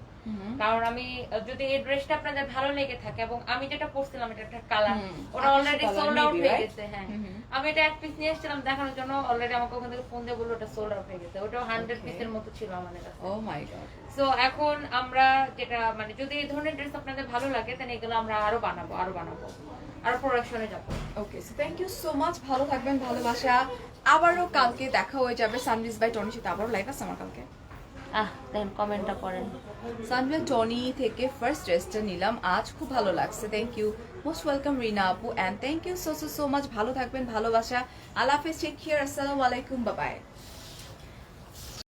কারণ আমি যদি এই ড্রেসটা আপনাদের ভালো লেগে থাকে, এবং আমি যেটা পরছিলাম এটা একটা কালার, ওটা অলরেডি সোল্ড আউট হয়ে গেছে। হ্যাঁ, আমি এটা এক পিস নিয়ে এসেছিলাম দেখানোর জন্য, অলরেডি আমাকে ওখান থেকে ফোন দিয়ে বললো ওটা সোল্ড আউট হয়ে গেছে। ওটাও 100 পিসের মতো ছিল আমাদের কাছে। ও মাই গড। সো এখন আমরা যেটা মানে যদি এই ধরনের ড্রেস আপনাদের ভালো লাগে তাহলে এগুলো আমরা আরো বানাবো আরো প্রোডাকশনে যাবো। Okay, so thank you so much, ভালো থাকবেন, ভালোবাসা। আবারও কালকে দেখা হয়ে যাবে সানবিজ বাই টনির সাথে, আবারও লাইভ আছে আমার কালকে। দেন কমেন্টটা করেন। সানবিজ টনি থেকে ফার্স্ট ড্রেসটা নিলাম আজ, খুব ভালো লাগছে, thank you, most welcome Rina আপু, and thank you so so so much, ভালো থাকবেন, ভালোবাসা, আল্লাহ হাফেজ, টেক কেয়ার, আসসালামু আলাইকুম, বাই বাই।